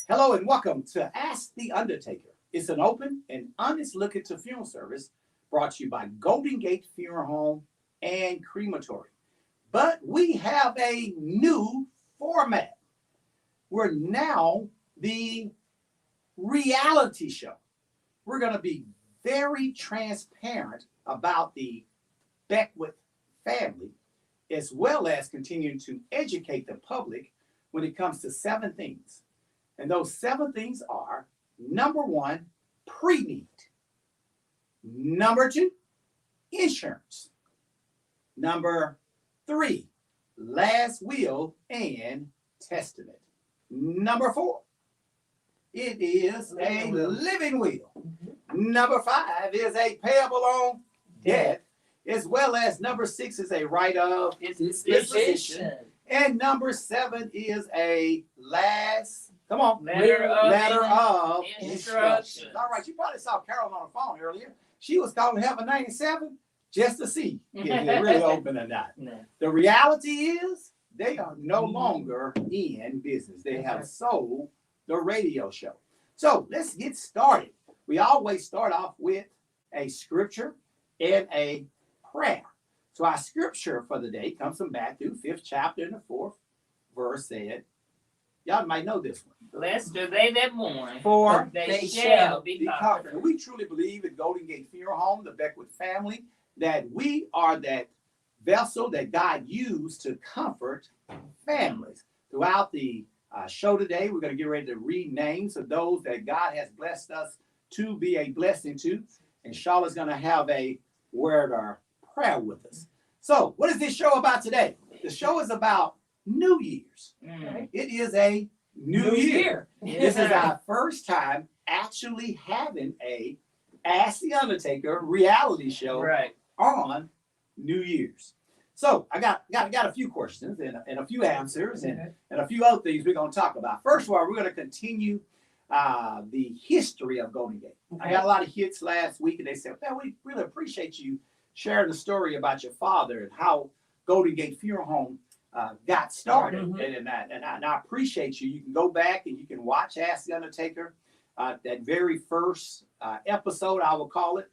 Hello and welcome to Ask the Undertaker. It's an open and honest look into funeral service brought to you by Golden Gate Funeral Home and Crematory. But we have a new format. We're now the reality show. We're going to be very transparent about the Beckwith family, as well as continuing to educate the public when it comes to 7 things. And those 7 things are: number 1, pre-need; number 2, insurance; number 3, last will and testament; number 4, it is a living will; number 5 is a payable on death, as well as number 6 is a right of disposition, and number 7 is a last letter of instructions. All right, you probably saw Carol on the phone earlier. She was calling Heaven 97 just to see if they're really open or not. No. The reality is they are no longer in business. They have sold the radio show. So let's get started. We always start off with a scripture and a prayer. So our scripture for the day comes from Matthew, 5th chapter and the 4th verse said, y'all might know this one. Blessed are they that mourn, for they shall be comforted. We truly believe at Golden Gate Funeral Home, the Beckwith family, that we are that vessel that God used to comfort families. Throughout the show today, we're going to get ready to read names of those that God has blessed us to be a blessing to. And Charlotte's going to have a word or prayer with us. So what is this show about today? The show is about New Year's. It is a new year. This is our first time actually having a Ask the Undertaker reality show on New Year's. So I got a few questions and a few answers and a few other things we're going to talk about. First of all, we're going to continue the history of Golden Gate. I got a lot of hits last week, and they said, "Man, we really appreciate you sharing the story about your father and how Golden Gate Funeral Home got started." And I appreciate you. You can go back and you can watch Ask the Undertaker, that very first episode, I will call it.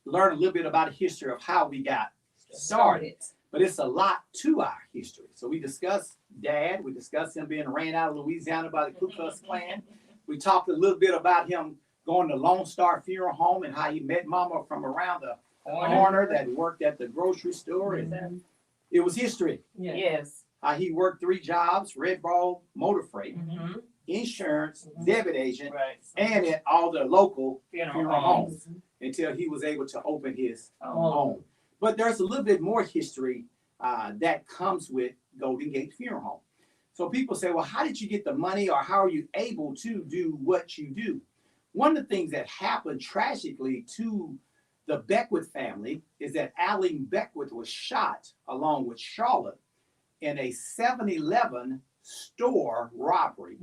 Learn a little bit about the history of how we got started. But it's a lot to our history. So we discussed Dad. We discussed him being ran out of Louisiana by the Ku Klux Klan. We talked a little bit about him going to Lone Star Funeral Home and how he met Mama from around the corner that worked at the grocery store. And it was history. Yes. How he worked 3 jobs: Red Ball Motor Freight, insurance, debit agent, and at all the local funeral homes until he was able to open his home. But there's a little bit more history that comes with Golden Gate Funeral Home. So people say, well, how did you get the money, or how are you able to do what you do? One of the things that happened tragically to the Beckwith family is that Aline Beckwith was shot along with Charlotte in a 7-Eleven store robbery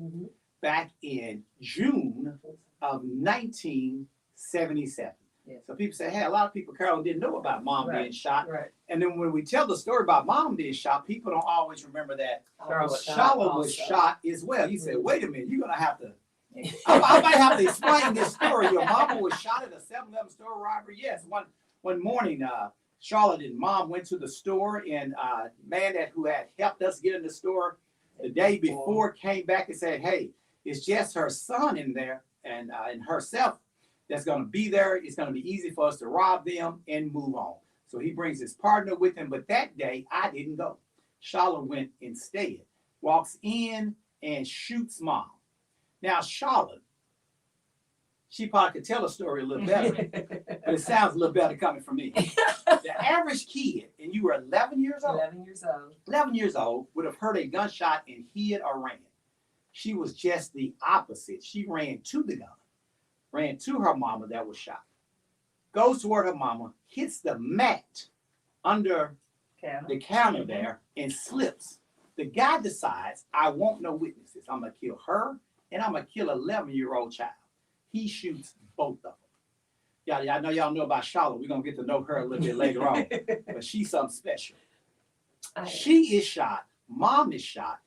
back in June of 1977. So people say, hey, a lot of people, Carol, didn't know about Mom being shot. And then when we tell the story about Mom being shot, people don't always remember that Charlotte was shot as well. You say, wait a minute, you're going to have to, I might have to explain this story. Your mama was shot at a 7-Eleven store robbery. Yes, one morning, Charlotte and Mom went to the store, and man who had helped us get in the store the day before came back and said, hey, it's just her son in there and herself that's going to be there. It's going to be easy for us to rob them and move on. So he brings his partner with him. But that day, I didn't go. Charlotte went instead, walks in and shoots Mom. Now, Charlotte, she probably could tell a story a little better, but it sounds a little better coming from me. The average kid, and you were 11 years old? 11 years old would have heard a gunshot and hid or ran. She was just the opposite. She ran to the gun, ran to her mama that was shot, goes toward her mama, hits the mat under the counter there, and slips. The guy decides, I want no witnesses. I'm going to kill her, and I'm going to kill an 11-year-old child. He shoots both of them. Yeah, I know y'all know about Charlotte. We're going to get to know her a little bit later on. But she's something special. She is shot. Mom is shot.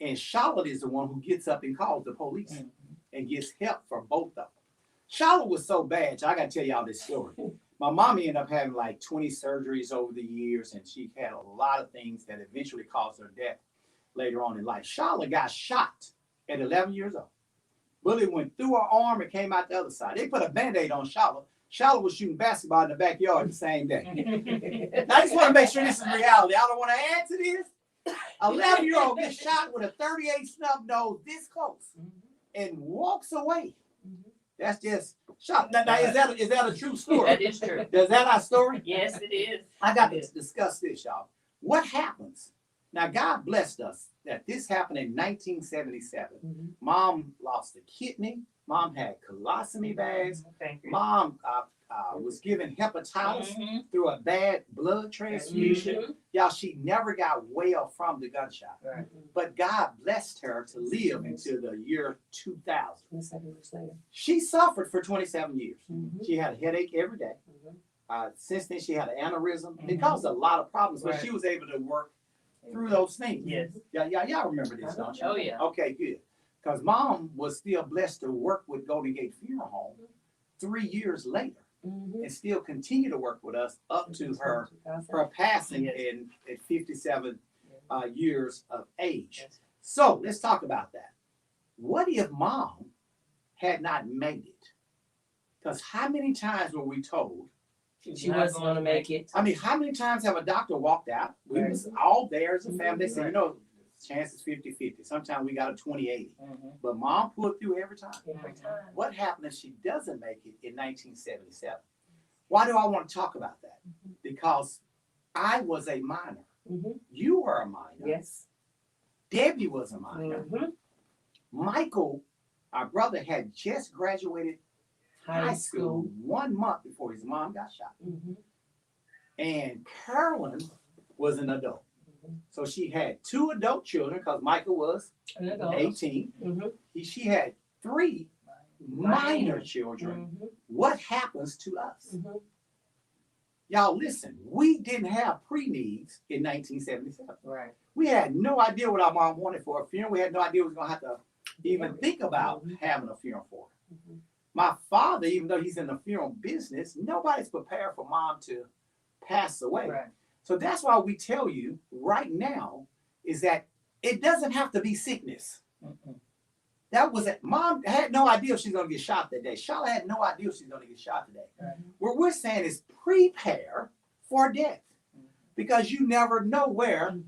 And Charlotte is the one who gets up and calls the police and gets help for both of them. Charlotte was so bad, so I got to tell y'all this story. My mom ended up having like 20 surgeries over the years, and she had a lot of things that eventually caused her death later on in life. Charlotte got shot at 11 years old. Bullet went through her arm and came out the other side. They put a Band-Aid on Charlotte. Charlotte was shooting basketball in the backyard the same day. Now, I just want to make sure this is reality. I don't want to add to this. 11-year-old gets shot with a 38 snub nose this close and walks away. That's just shot. Now is that a true story? That is true. Is that our story? Yes, it is. I got to discuss this, y'all. What happens? Now, God blessed us that this happened in 1977. Mom lost a kidney. Mom had colostomy bags. Thank you. Mom was given hepatitis through a bad blood transfusion. Y'all, she never got well from the gunshot. Right. But God blessed her to live into the year 2000. She suffered for 27 years. She had a headache every day. Since then, she had an aneurysm. It caused a lot of problems, but she was able to work through those things. Yes. Y'all remember this, don't you? Oh, yeah. Okay, good. Because Mom was still blessed to work with Golden Gate Funeral Home 3 years later and still continue to work with us up to her passing at 57 years of age. Yes. So let's talk about that. What if Mom had not made it? Because how many times were we told She wasn't going to make it. I mean, how many times have a doctor walked out? We was all there as a family. They said, you know, chance is 50-50. Sometimes we got a 20-80. But Mom pulled through every time. Every time. What happened if she doesn't make it in 1977? Why do I want to talk about that? Because I was a minor. You were a minor. Yes. Debbie was a minor. Michael, our brother, had just graduated high school 1 month before his mom got shot. And Carolyn was an adult. So she had 2 adult children because Michael was 18. She had 3 minor children. What happens to us? Y'all listen, we didn't have pre-needs in 1977. Right. We had no idea what our mom wanted for a funeral. We had no idea we was going to have to even think about having a funeral for her. My father, even though he's in the funeral business, nobody's prepared for Mom to pass away. Right. So that's why we tell you right now is that it doesn't have to be sickness. That was it. Mom had no idea if she's going to get shot that day. Charlotte had no idea if she's going to get shot today. What we're saying is prepare for death because you never know where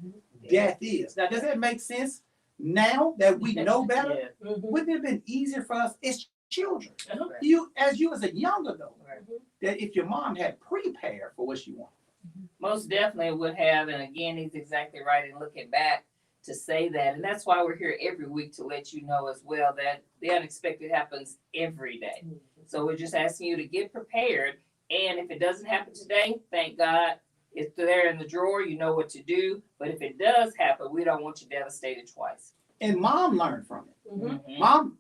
death is. Now, does that make sense? Now that we know better, wouldn't it have been easier for us as children? You as a young adult, that if your mom had prepared for what she wanted. Most definitely would have, and again, he's exactly right in looking back to say that. And that's why we're here every week to let you know as well that the unexpected happens every day. So we're just asking you to get prepared. And if it doesn't happen today, thank God it's there in the drawer. You know what to do. But if it does happen, we don't want you devastated twice. And Mom learned from it. Mom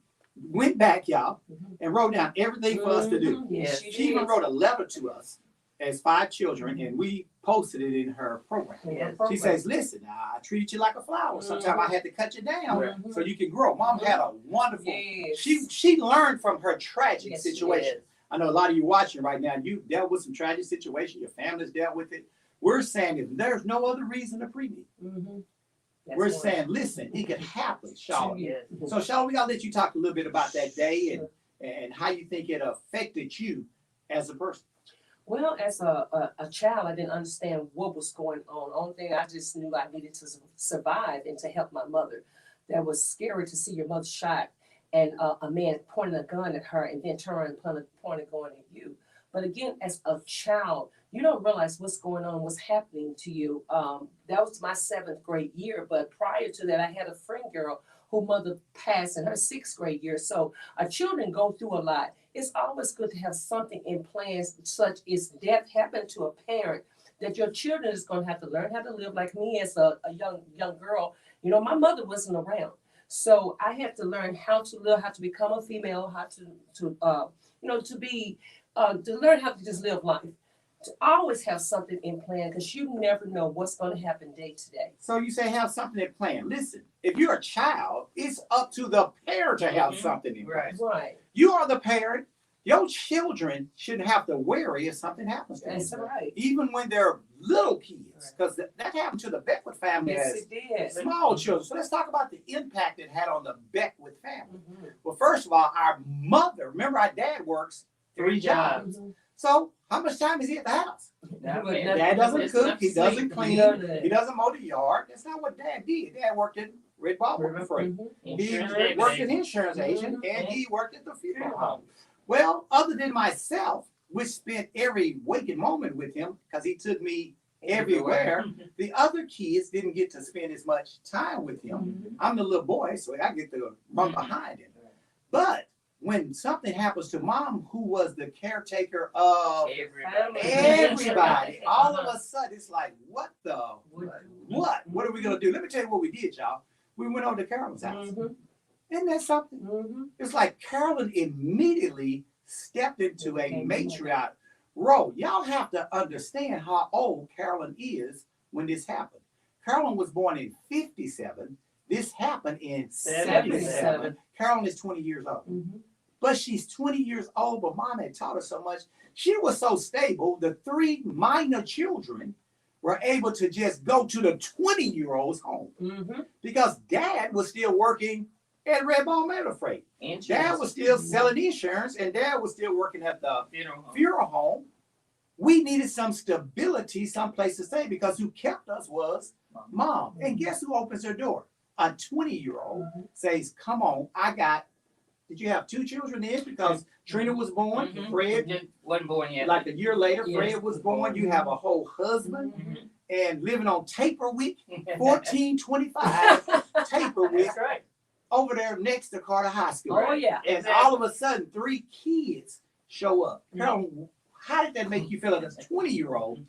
went back, y'all, and wrote down everything for us to do. Yes. She even wrote a letter to us as 5 children, and we posted it in her program. Yes. She says, listen, I treated you like a flower. Sometimes I had to cut you down so you can grow. Mom had a wonderful, she learned from her tragic situation. I know a lot of you watching right now, you dealt with some tragic situation, your family's dealt with it. We're saying if there's no other reason to pre-need, we're saying, listen, it could happen, Charlotte. So Charlotte, we gotta let you talk a little bit about that day and how you think it affected you as a person. Well, as a child, I didn't understand what was going on. Only thing I just knew I needed to survive and to help my mother. That was scary to see your mother shot and a man pointing a gun at her and then turn and point a gun at you. But again, as a child, you don't realize what's going on, what's happening to you. That was my 7th grade year. But prior to that, I had a friend girl whose mother passed in her 6th grade year. So our children go through a lot. It's always good to have something in plans, such as death happen to a parent, that your children is going to have to learn how to live. Like me as a young girl, you know, my mother wasn't around. So I had to learn how to live, how to become a female, how to learn how to just live life. to always have something in plan because you never know what's going to happen day to day. So you say have something in plan. Listen, if you're a child, it's up to the parent to have something in plan. Right. You are the parent. Your children shouldn't have to worry if something happens to them. That's right. Even when they're little kids, because that happened to the Beckwith family Yes, as it did. small children. So let's talk about the impact it had on the Beckwith family. Mhm. Well, first of all, our mother, remember our dad works 3 jobs. Mhm. So how much time is he at the house? Not But bad. nothing- Dad doesn't It's cook, enough he to doesn't sleep. clean, Nothing. he doesn't mow the yard. That's not what Dad did. Dad worked at Red Ball Freight. Mhm. He Insurance worked agent. an insurance agent Mhm. and he worked at the funeral home. Well, other than myself, which spent every waking moment with him because he took me everywhere, the other kids didn't get to spend as much time with him. Mhm. I'm the little boy, so I get to run behind him. But when something happens to mom, who was the caretaker of everybody, all of a sudden it's like, what the, what? What are we gonna do? Let me tell you what we did, y'all. We went over to Carolyn's house. Mhm. Isn't that something? Mhm. It's like Carolyn immediately stepped into a matriarch role. Y'all have to understand how old Carolyn is when this happened. Carolyn was born in 57. This happened in 77. Carolyn is 20 years old. Mhm. But she's 20 years old, but mom had taught her so much. She was so stable, the 3 minor children were able to just go to the 20-year-old's home Mhm. because dad was still working at Red Ball Metal Freight. Dad Insurance. was still selling insurance, and dad was still working at the Funeral home. funeral home. We needed some stability, someplace to stay, because who kept us was mom. And guess who opens her door? A 20-year-old says, come on, did you have 2 children then? Because Trina was born, Mhm. Fred, Just wasn't born yet. like a year later, Yes. Fred was born. You have a whole husband Mhm. and living on taper week, 1425 taper week That's right. over there next to Carter High School. Oh yeah. And Exactly. all of a sudden, 3 kids show up. Carol, how did that make you feel as a 20-year-old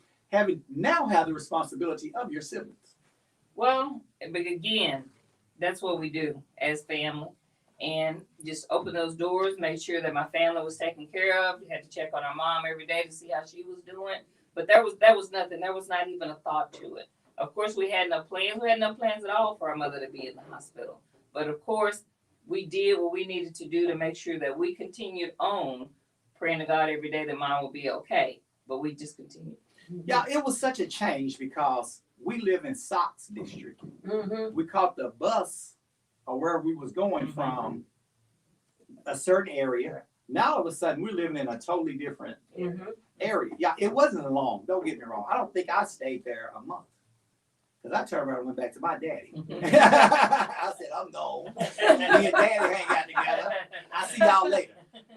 now have the responsibility of your siblings? Well, but again, that's what we do as family. And just open those doors, make sure that my family was taken care of. We had to check on our mom every day to see how she was doing. But that was nothing. There was not even a thought to it. Of course, we had no plans. We had no plans at all for our mother to be in the hospital. But of course, we did what we needed to do to make sure that we continued on praying to God every day that mom would be okay. But we just continued. Yeah, it was such a change because we live in Sox District. Mhm. We caught the bus or where we was going from a certain area. Now all of a sudden we're living in a totally different Mhm. area. Yeah, it wasn't long. Don't get me wrong. I don't think I stayed there a month. Because I turned around and went back to my daddy. I said, I'm gone. Me and daddy hang out together. I'll see y'all later.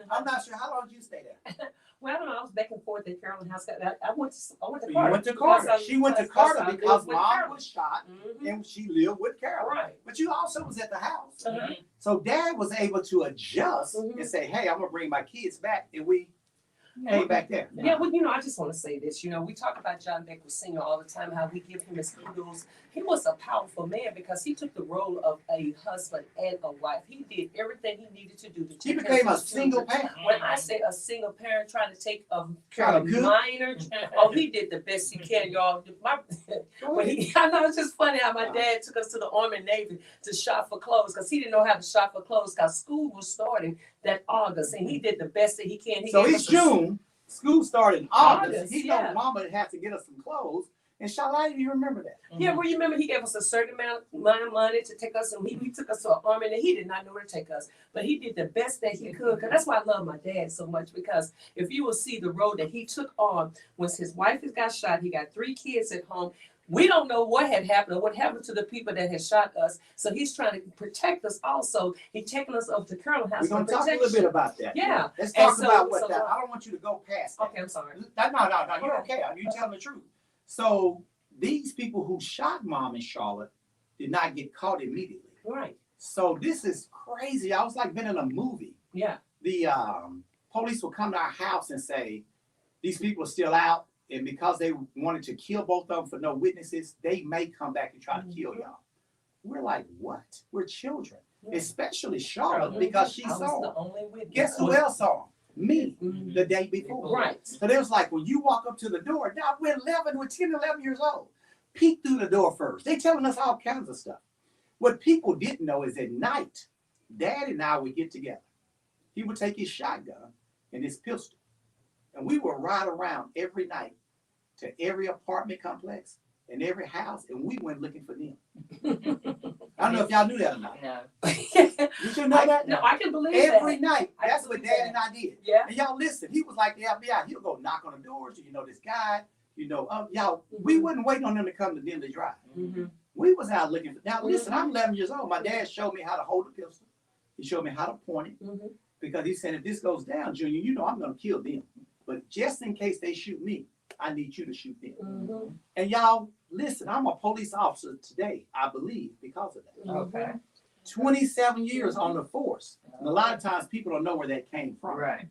I'm not sure. How long did you stay there? Well, I don't know. I was back and forth at Carolyn House. I went to You Carter. went to Carter. Because She went to because Carter I lived because with mom Carolyn. was shot Mhm. and she lived with Carol. Right. But you also was at the house. Uh-huh. So dad was able to adjust Mhm. and say, hey, I'm going to bring my kids back. And we came back there. Yeah, well, I just want to say this. We talk about John Beckwith Sr. all the time, how we give him his kudos. He was a powerful man because he took the role of a husband and a wife. He did everything he needed to do to He take care became of a his single children. parent. When I say a single parent trying to take care Trying of to a cook. minor, he did the best he can, y'all. I know it's just funny how my dad took us to the Army and Navy to shop for clothes because he didn't know how to shop for clothes because school was starting that August, and he did the best that he can. So gave it's us a- June. School started in August. August, He yeah. thought mama had to get us some clothes. And Charlotte, do you remember that? Yeah, well, you remember he gave us a certain amount of money to take us, and he took us to an army, and he did not know where to take us, but he did the best that he could. Cause that's why I love my dad so much, because if you will see the road that he took on, once his wife got shot, he got 3 kids at home. We don't know what had happened or what happened to the people that had shot us. So he's trying to protect us also. He's taking us up to Colonel House We're going for to talk a little bit protection. about that. Yeah. Let's And talk so- about what so- that. I don't want you to go past that. Okay, I'm sorry. No, you're okay. You're telling the truth. So these people who shot mom in Charlotte did not get caught immediately. Right. So this is crazy. I was like being in a movie. Yeah. The police will come to our house and say, these people are still out. And because they wanted to kill both of them for no witnesses, they may come back and try to kill y'all. We're like, what? We're children. Yeah. Especially Charlotte, because she I was saw the him. only witness. Guess who else saw him? me Mhm. the day before. Right. So they was like, when you walk up to the door, now we're 10, 11 years old. Peek through the door first. They telling us all kinds of stuff. What people didn't know is at night, Dad and I would get together. He would take his shotgun and his pistol, and we would ride around every night to every apartment complex and every house, and we went looking for them. I don't know if y'all knew that or not. No. Did you know that? No, I can believe Every that. night. I That's what believe Dad that. and I did. Yeah. And y'all listen, he was like the FBI. He'll go knock on the doors. You know this guy. You know, y'all. We wasn't waiting on them to come to Dimley Drive. Mm-hmm. We was out looking for. Now listen, I'm 11 years old. My dad showed me how to hold a pistol. He showed me how to point it Mm-hmm. because he said, if this goes down, Junior, you know I'm gonna kill them. But just in case they shoot me, I need you to shoot them. Mm-hmm. And y'all, listen, I'm a police officer today, I believe, because of that. Okay. 27 years on the force. And a lot of times people don't know where that came from. Right.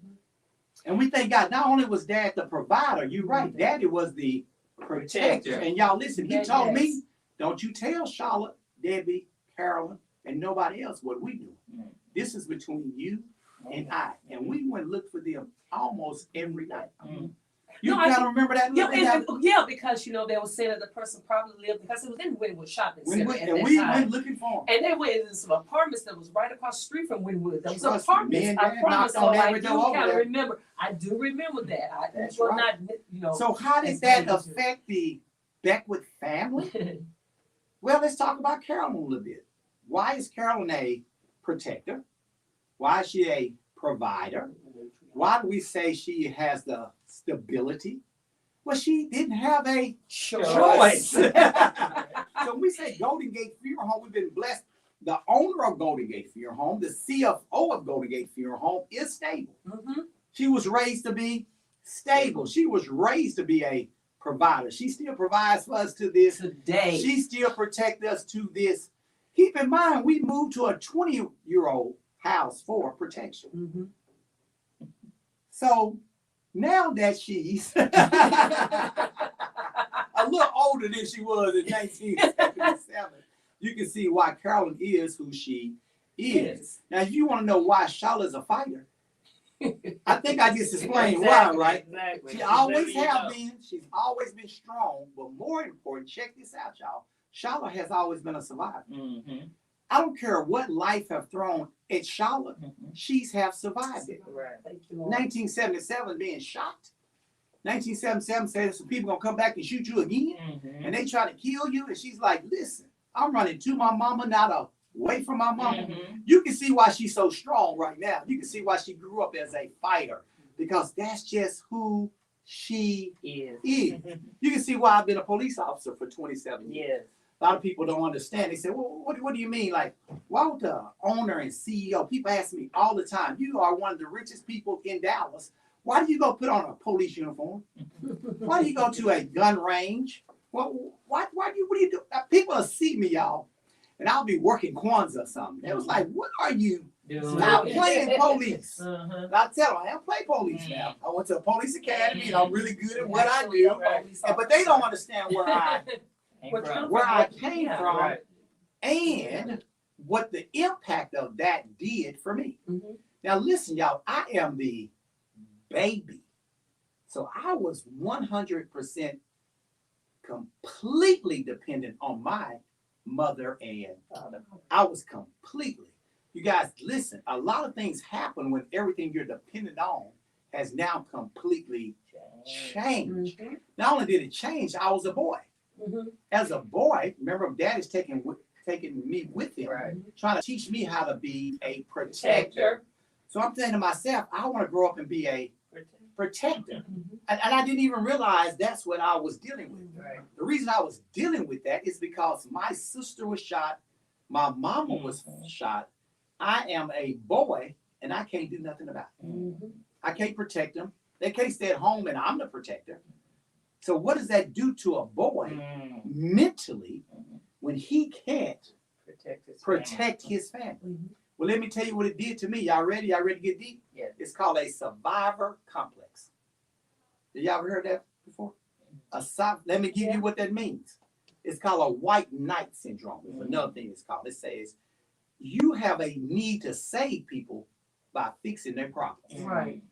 And we thank God, not only was Dad the provider, you're right, Daddy was the protector. And y'all listen, he told me, don't you tell Charlotte, Debbie, Carolyn, and nobody else what we do. This is between you and I. And we went and looked for them almost every night. You No, I gotta can- remember that? Yeah, because they were saying that the person probably lived because it was in Wynwood Shopping Center at And that we time. went looking for them. And they went into some apartments that was right across the street from Wynwood. There was Trust me, apartments. me and I Dad promise. knocked So on I every do door over kind of there. remember. I do remember that. That's was right. not, So how did that affect the Beckwith family? Well, let's talk about Carolyn a little bit. Why is Carolyn a protector? Why is she a provider? Why do we say she has the stability? Well, she didn't have a choice. So we say Golden Gate Funeral Home, we've been blessed. The owner of Golden Gate Funeral Home, the CFO of Golden Gate Funeral Home, is stable. Mm-hmm. She was raised to be stable. She was raised to be a provider. She still provides for us to this. Today. She still protects us to this. Keep in mind, we moved to a 20-year-old house for protection. Mm-hmm. So now that she's a little older than she was in 1977, you can see why Carolyn is who she is. Now, if you want to know why Charlotte's a fighter, I think I just explained why, right? Exactly. She always have been. She's always been strong. But more important, check this out, y'all. Charlotte has always been a survivor. Mm-hmm. I don't care what life have thrown at Charlotte, she's have survived it. Right. Thank you, Lord. 1977 being shot. 1977 says some people gonna come back and shoot you again, Mm-hmm. and they try to kill you, and she's like, listen, I'm running to my mama, not away from my mama. Mm-hmm. You can see why she's so strong right now. You can see why she grew up as a fighter, because that's just who she is. You can see why I've been a police officer for 27 years. Yes. A lot of people don't understand. They say, well, what do you mean? Like, why would the owner and CEO, people ask me all the time, you are one of the richest people in Dallas. Why do you go put on a police uniform? Why do you go to a gun range? Well, what do you do? People will see me, y'all, and I'll be working Kwanzaa or something. It was like, what are you? Stop playing police. Uh-huh. I tell them, I don't play police now. I went to a police academy, and I'm really good at what I Actually, do. a police But they don't understand where I came from, Right. and what the impact of that did for me. Mm-hmm. Now listen, y'all, I am the baby. So I was 100% completely dependent on my mother and father. I was completely. You guys, listen, a lot of things happen when everything you're dependent on has now completely changed. Mm-hmm. Not only did it change, I was a boy. Mm-hmm. As a boy, remember Daddy's taking me with him, Right. trying to teach me how to be a protector. So I'm saying to myself, I want to grow up and be a protector. Mm-hmm. And I didn't even realize that's what I was dealing with. Right. The reason I was dealing with that is because my sister was shot, my mama was shot. I am a boy, and I can't do nothing about it. Mm-hmm. I can't protect them. They can't stay at home, and I'm the protector. So what does that do to a boy mentally when he can't protect his family? Mm-hmm. Well, let me tell you what it did to me. Y'all ready? Y'all ready to get deep? Yes. It's called a survivor complex. Did y'all ever heard that before? Let me give you what that means. It's called a white knight syndrome. It's another thing it's called. It says you have a need to save people by fixing their problems. Right.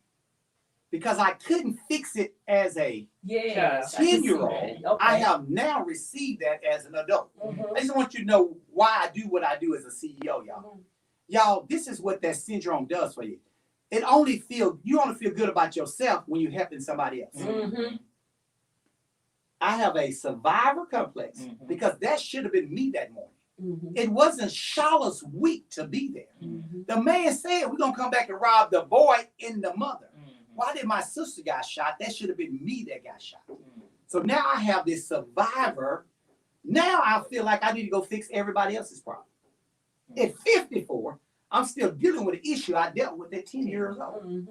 because I couldn't fix it as a Yes. I can see 10-year-old. that. Okay. I have now received that as an adult. Mhm. I just want you to know why I do what I do as a CEO, y'all. Y'all, this is what that syndrome does for you. You only feel good about yourself when you're helping somebody else. Mhm. I have a survivor complex Mhm. because that should have been me that morning. Mhm. It wasn't Charlotte's week to be there. Mhm. The man said, we're going to come back and rob the boy and the mother. Mhm. Why did my sister got shot? That should have been me that got shot. Mhm. So now I have this survivor. Now I feel like I need to go fix everybody else's problem. At 54, I'm still dealing with an issue I dealt with at 10 years old. Mhm.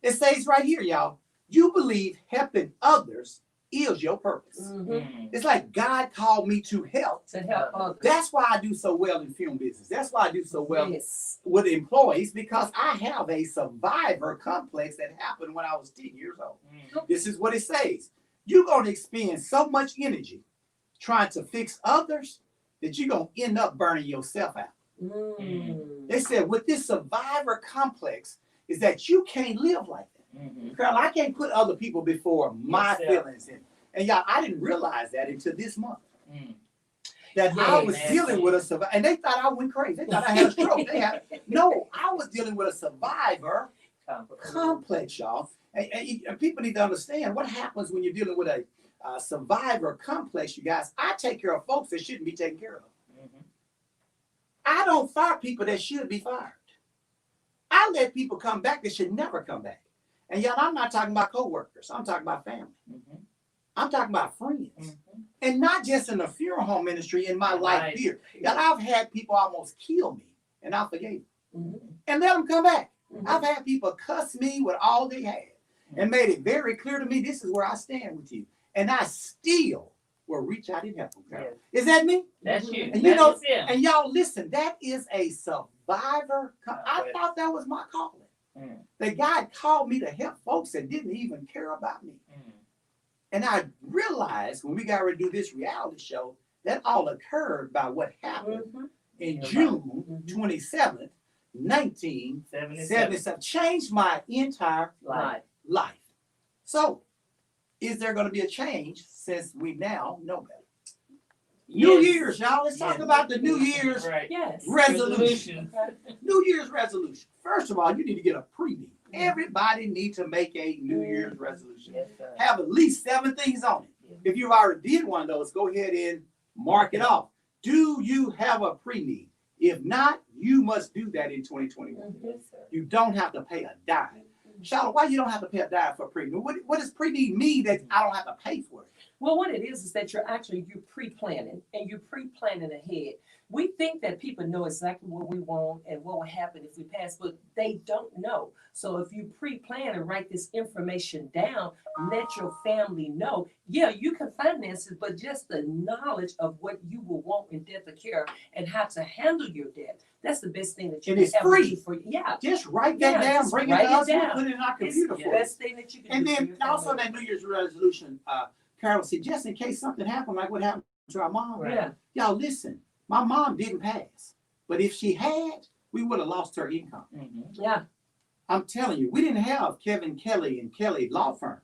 It says right here, y'all, you believe helping others is your purpose. Mhm. Mhm. It's like God called me to help. To help others. That's why I do so well in film business. That's why I do so well Yes. with employees, because I have a survivor complex that happened when I was 10 years old. Mhm. This is what it says. You're going to expend so much energy trying to fix others that you're going to end up burning yourself out. Mm. They said with this survivor complex is that you can't live like that. Mhm. Carol, I can't put other people before my Yourself. feelings. And y'all, I didn't realize that until this month. Mhm. That I was Yes. dealing with a survivor, and they thought I went crazy. They thought I had a stroke. No, I was dealing with a survivor complex, y'all. And people need to understand what happens when you're dealing with a survivor complex, you guys. I take care of folks that shouldn't be taken care of. Mhm. I don't fire people that should be fired. I let people come back that should never come back. And y'all, I'm not talking about coworkers. I'm talking about family. Mhm. I'm talking about friends. Mhm. And not just in the funeral home ministry, in my life Right. here. Y'all, I've had people almost kill me, and I forgave them. Mhm. And let them come back. Mhm. I've had people cuss me with all they had and made it very clear to me, this is where I stand with you. And I still will reach out and help them. Yes. Is that me? That's you. And you know, That is him. and y'all listen, that is a survivor. I Complex. thought that was my calling. Mm. That God called me to help folks that didn't even care about me. Mm. And I realized when we got ready to do this reality show, that all occurred by what happened Mhm. in You're June right. 27th, 1977. Changed my entire Life. life. So, is there going to be a change since we now know better? New Yes. Year's, y'all. Let's talk Yes. about the New Year's Right. Yes. resolution. Okay. New Year's resolution. First of all, you need to get a preview. Everybody needs to make a New Year's resolution. Yes, sir. Have at least 7 things on it. If you've already did one of those, go ahead and mark it off. Do you have a pre-need? If not, you must do that in 2021. Mhm. Yes, sir. You don't have to pay a dime. Charlotte, why you don't have to pay a dime for pre-need? What does pre-need mean that I don't have to pay for it? Well, what it is that you're pre-planning and you're pre-planning ahead. We think that people know exactly what we want and what will happen if we pass, but they don't know. So if you pre-plan and write this information down, let your family know. Yeah, you can finance it, but just the knowledge of what you will want in death or care and how to handle your debt. That's the best thing that you And can it's ever free. do for you. Yeah. Just write that Yeah, down, just bring it write to it us, we'll down. put it in our It's the computer for you. best thing that you can And do. for then your also family. that New Year's resolution, Carol said, just in case something happened, like what happened to our mom. Right. Yeah. Y'all listen, my mom didn't pass, but if she had, we would have lost her income. Mhm. Yeah. I'm telling you, we didn't have Kevin Kelly and Kelly law firm.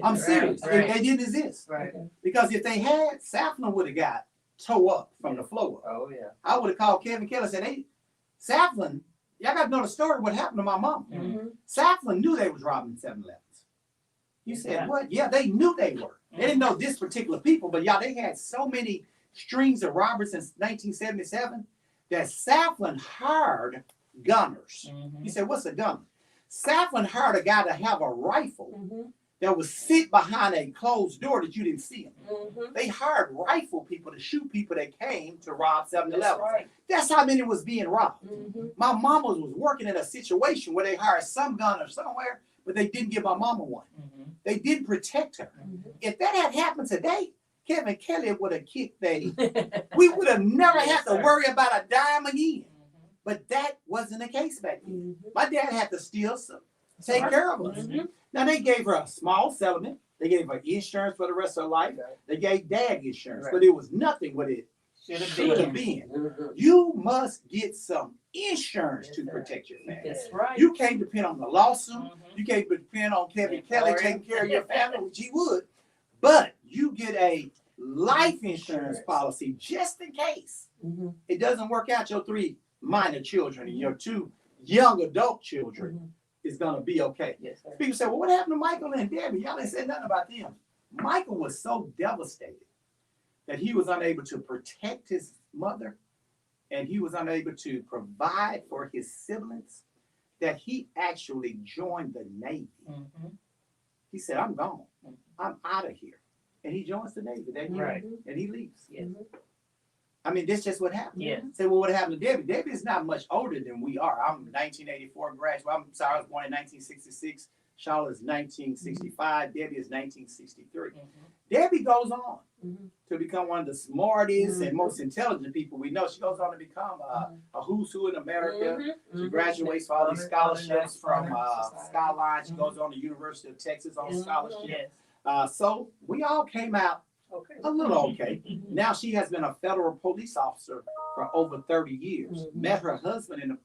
I'm Right, serious. right. They didn't exist. Right. Because if they had, Saflin would have got tore up from the floor. Oh, yeah. I would have called Kevin Kelly and said, hey, Saflin, y'all got to know the story what happened to my mom. Mhm. Saflin knew they was robbing 7-Elevens. You said, Yeah. what? Yeah, they knew they were. They didn't know this particular people, but y'all, they had so many strings of robbers since 1977 that Saflin hired gunners. Mhm. You said, what's a gunner? Saflin hired a guy to have a rifle Mhm. that would sit behind a closed door that you didn't see him. Mhm. They hired rifle people to shoot people that came to rob 7-Elevens. That's right. That's how many was being robbed. Mhm. My mama was working in a situation where they hired some gunner somewhere, but they didn't give my mama one. Mhm. They didn't protect her. Mhm. If that had happened today, Kevin Kelly would have kicked we would have never Yes, had to sir. worry about a dime again. Mhm. But that wasn't the case back then. Mhm. My dad had to steal some, take Right. care of us. Mhm. Now they gave her a small settlement. They gave her insurance for the rest of her life. Right. They gave dad insurance, Right. but it was nothing what it Should have should have been. been. Mhm. You must get some insurance Yes, to sir. protect your family. That's right. You can't depend on the lawsuit. Mhm. You can't depend on Kevin Yeah, Kelly Lord. taking care of your family, which he would. But you get a life insurance policy just in case Mhm. it doesn't work out. Your 3 minor children and your 2 young adult children Mhm. is gonna be okay. Yes, sir. People say, well, what happened to Michael and Debbie? Y'all ain't said nothing about them. Michael was so devastated that he was unable to protect his mother and he was unable to provide for his siblings that he actually joined the Navy. Mhm. He said, I'm gone. I'm out of here. And he joins the Navy that year Right. and he leaves. Yes. I mean, that's just what happened. Yeah. Say, well, what happened to Debbie? Debbie is not much older than we are. I'm 1984 graduate. I'm sorry, I was born in 1966. Charlotte's 1965. Debbie is 1963. Mhm. Debbie goes on Mhm. to become one of the smartest and Mhm. most intelligent people we know. She goes on to become a who's who in America. Mhm. She Mhm. graduates with all these scholarships from Society. Skyline. She Mhm. goes on to University of Texas on Mhm. scholarship. Yes. So we all came out Okay. a little okay. Mhm. Now she has been a federal police officer for over 30 years. Mhm. Met her husband in the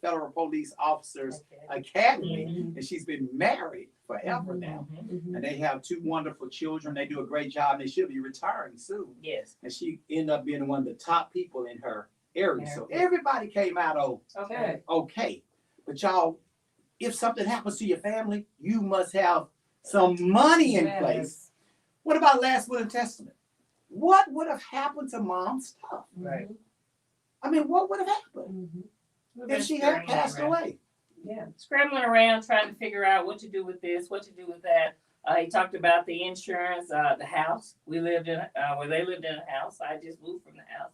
Federal Police Officers Okay. Academy, Mhm. and she's been married forever Mhm. now. Mhm. Mhm. And they have 2 wonderful children. They do a great job. And they should be retiring soon. Yes. And she ended up being one of the top people in her area. So Yeah. everybody came out Okay. okay. But y'all, if something happens to your family, you must have some money in Yes. place. What about last will and testament? What would have happened to mom's stuff? Right. I mean, what would have happened Mhm. We've if been she had scrambling passed around. away? Yeah. Scrambling around trying to figure out what to do with this, what to do with that. He talked about the insurance, the house. We lived in, where they lived in a house. I just moved from the house.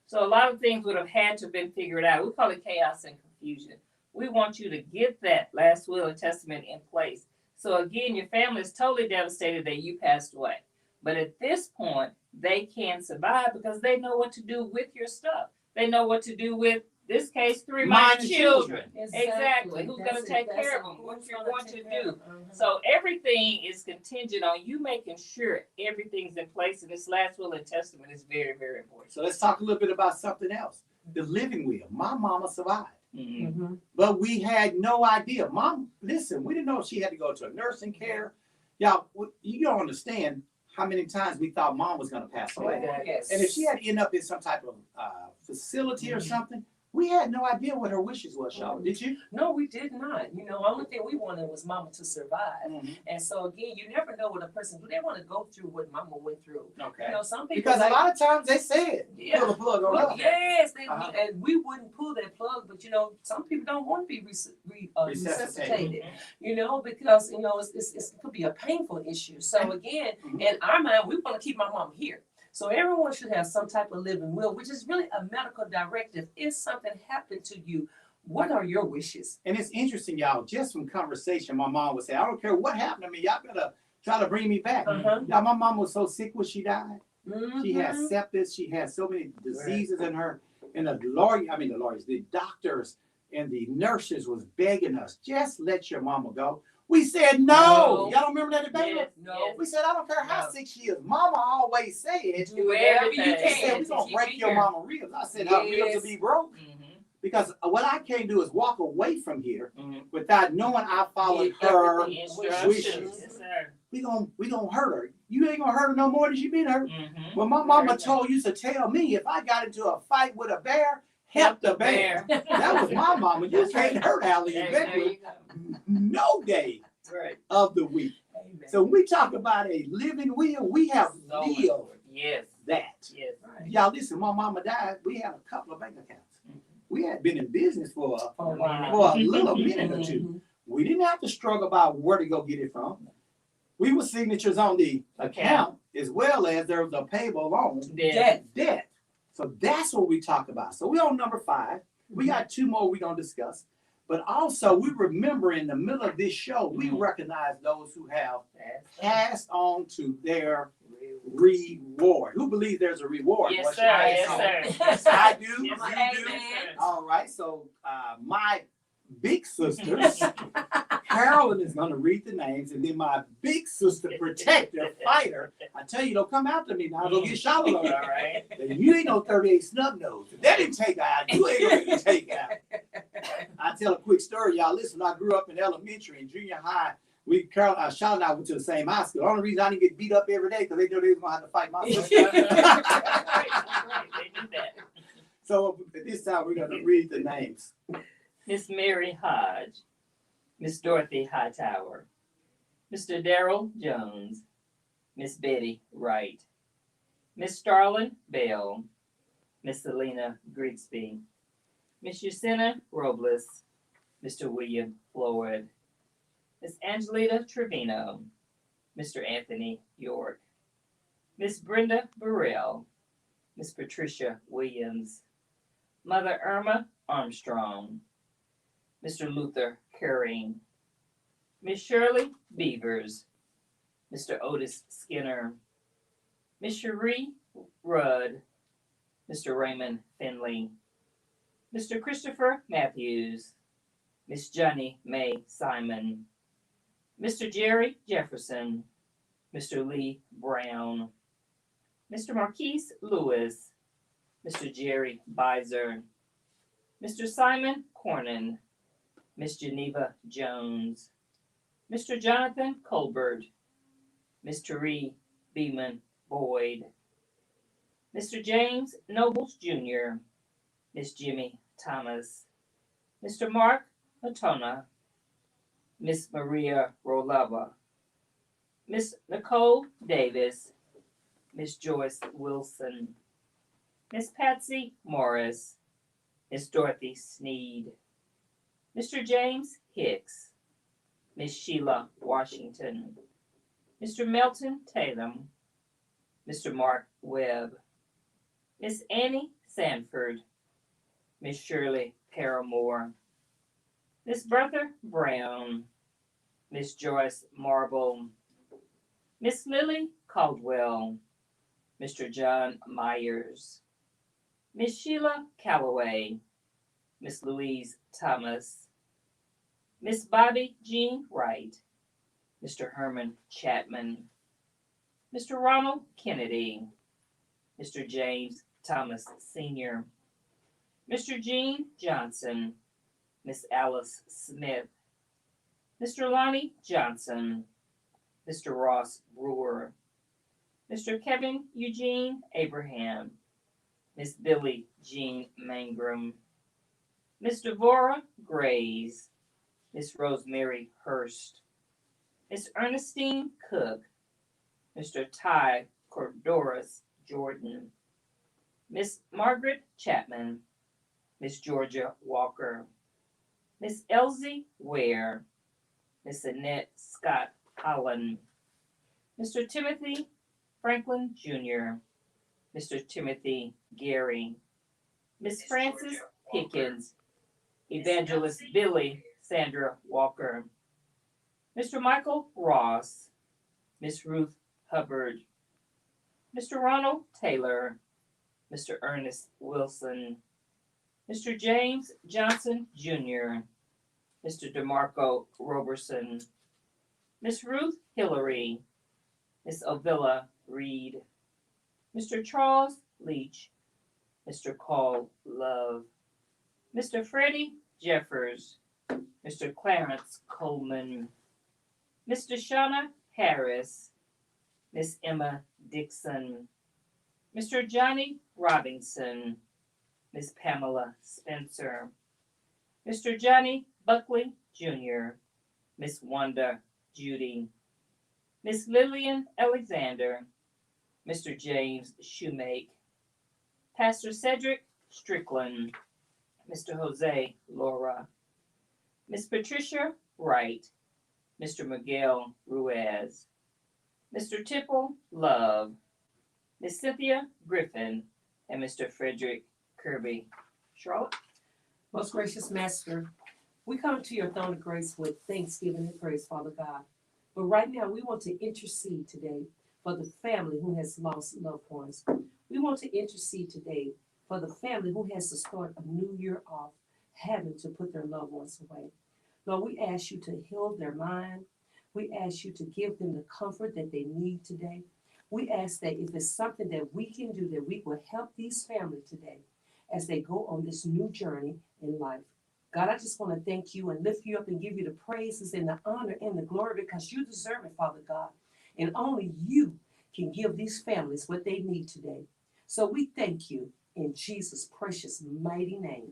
So a lot of things would have had to have been figured out. We call it chaos and confusion. We want you to get that last will and testament in place. So again, your family is totally devastated that you passed away. But at this point, they can survive because they know what to do with your stuff. They know what to do with, this case, 3 minor Minor children. Exactly. Who's That's gonna it. take That's care it. of them? What Who's you're gonna going take to care do. of them? Mhm. So everything is contingent on you making sure everything's in place, and this last will and testament is very, very important. So let's talk a little bit about something else. The living will. My mama survived. Mm-hmm. Mhm. But we had no idea. Mom, listen, we didn't know she had to go to a nursing care. Y'all, you don't understand how many times we thought mom was going to pass away. Oh, yes. And if she had to end up in some type of facility or something, we had no idea what her wishes was, Charlotte. Did you? No, we did not. You know, only thing we wanted was mama to survive. Mm-hmm. And so again, you never know what a person do. They want to go through what mama went through. Okay. You know, some people Because like, a lot of times they said, Yeah. pull the plug on well, her. yes, Uh-huh. and we wouldn't pull that plug, but you know, some people don't want to be resuscitated. You know, because you know it could be a painful issue. So again, Mhm. in our mind, we want to keep my mom here. So everyone should have some type of living will, which is really a medical directive. If something happened to you, what are your wishes? And it's interesting, y'all, just from conversation, my mom would say, I don't care what happened to me, y'all better try to bring me back. Uh-huh. Y'all, my mom was so sick when she died. She had Mhm. sepsis. She had so many diseases in her. And the doctors and the nurses was begging us, just let your mama go. We said, no. No. Y'all don't remember that debate? Yes, No. yes. We said, I don't care how No. sick she is. Mama always said, Do whatever you everything. she said, can. we're going to break your here. mama ribs. I said, her ribs will Yes. be broke. Mm-hmm. Because what I can't do is walk away from here Mm-hmm. without knowing I followed Yeah, her everything. wishes. Yes, sir. We gonna hurt her. You ain't gonna hurt her no more than she been hurt. Mm-hmm. Well, my mama used to tell me if I got into a fight with a bear, help the bear. That was my mama. You can't hurt Allie and There Beckwood you go. no day Right. of the week. Amen. So when we talk about a living will, we have So lived important. Yes. that. Yes. Right. Y'all listen, my mama died. We had a couple of bank accounts. We had been in business for For a while. a little minute or two. Mhm. We didn't have to struggle about where to go get it from. We were signatures on the account as well as there was a payable loan Yes. debt. So that's what we talk about. So we're on number 5. We got 2 more we're gonna discuss. But also we remember in the middle of this show, we recognize those who have passed on to their reward. Who believes there's a reward? Yes, What's sir. your Yes, answer? sir. Yes, I do. Yes, You sir. do. Yes, sir. All right. So my big sisters Carolyn is going to read the names, and then my big sister, protector, fighter. I tell you, don't come after me now. Don't get shot All alert. right. You ain't no 38 snub nose. If that didn't take out, you ain't gonna get take out. I tell a quick story, y'all. Listen, I grew up in elementary and junior high. Carol, Sean and I went to the same high school. The only reason I didn't get beat up every day because they knew they was gonna have to fight my sister. Right. They did that. So this time we're gonna read the names. Miss Mary Hodge, Miss Dorothy Hightower, Mr. Darrell Jones, Miss Betty Wright, Miss Starlin Bell, Miss Selena Grigsby, Miss Yesenia Robles, Mr. William Floyd, Miss Angelita Trevino, Mr. Anthony York, Miss Brenda Burrell, Miss Patricia Williams, Mother Irma Armstrong, Mr. Luther Curring, Miss Shirley Beavers, Mr. Otis Skinner, Miss Cherie Rudd, Mr. Raymond Finley, Mr. Christopher Matthews, Miss Johnny Mae Simon, Mr. Jerry Jefferson, Mr. Lee Brown, Mr. Marquise Lewis, Mr. Jerry Beiser, Mr. Simon Cornyn, Miss Geneva Jones, Mr. Jonathan Colbert, Miss Therese Beeman Boyd, Mr. James Nobles Jr., Miss Jimmy Thomas, Mr. Mark Matona, Miss Maria Rolava, Miss Nicole Davis, Miss Joyce Wilson, Miss Patsy Morris, Miss Dorothy Sneed, Mr. James Hicks, Miss Sheila Washington, Mr. Melton Tatum, Mr. Mark Webb, Miss Annie Sanford, Miss Shirley Paramore, Miss Bertha Brown, Miss Joyce Marble, Miss Lily Caldwell, Mr. John Myers, Miss Sheila Calloway, Miss Louise Thomas, Miss Bobby Jean Wright, Mr. Herman Chapman, Mr. Ronald Kennedy, Mr. James Thomas Sr., Mr. Gene Johnson, Miss Alice Smith, Mr. Lonnie Johnson, Mr. Ross Brewer, Mr. Kevin Eugene Abraham, Miss Billie Jean Mangrum, Miss Devorah Grays, Miss Rosemary Hurst, Miss Ernestine Cook, Mr. Ty Cordoris Jordan, Miss Margaret Chapman, Miss Georgia Walker, Miss Elsie Ware, Miss Annette Scott Holland, Mr. Timothy Franklin Jr., Mr. Timothy Gary, Miss Frances Pickens, Evangelist Billy Sandra Walker, Mr. Michael Ross, Miss Ruth Hubbard, Mr. Ronald Taylor, Mr. Ernest Wilson, Mr. James Johnson Jr., Mr. DeMarco Roberson, Miss Ruth Hillary, Miss Ovilla Reed, Mr. Charles Leach, Mr. Carl Love, Mr. Freddie Jeffers, Mr. Clarence Coleman, Mr. Shauna Harris, Miss Emma Dixon, Mr. Johnny Robinson, Miss Pamela Spencer, Mr. Johnny Buckley Jr., Miss Wanda Judy, Miss Lillian Alexander, Mr. James Shoemake, Pastor Cedric Strickland, Mr. Jose Laura, Miss Patricia Wright, Mr. Miguel Ruiz, Mr. Tipple Love, Miss Cynthia Griffin, and Mr. Frederick Kirby. Charlotte? Most gracious Master, we come to your throne of grace with thanksgiving and praise, Father God. But right now, we want to intercede today for the family who has lost loved ones. We want to intercede today for the family who has to start a new year off having to put their loved ones away. Lord, we ask you to heal their mind. We ask you to give them the comfort that they need today. We ask that if it's something that we can do, that we will help these families today as they go on this new journey in life. God, I just want to thank you and lift you up and give you the praises and the honor and the glory because you deserve it, Father God. And only you can give these families what they need today. So we thank you in Jesus' precious, mighty name.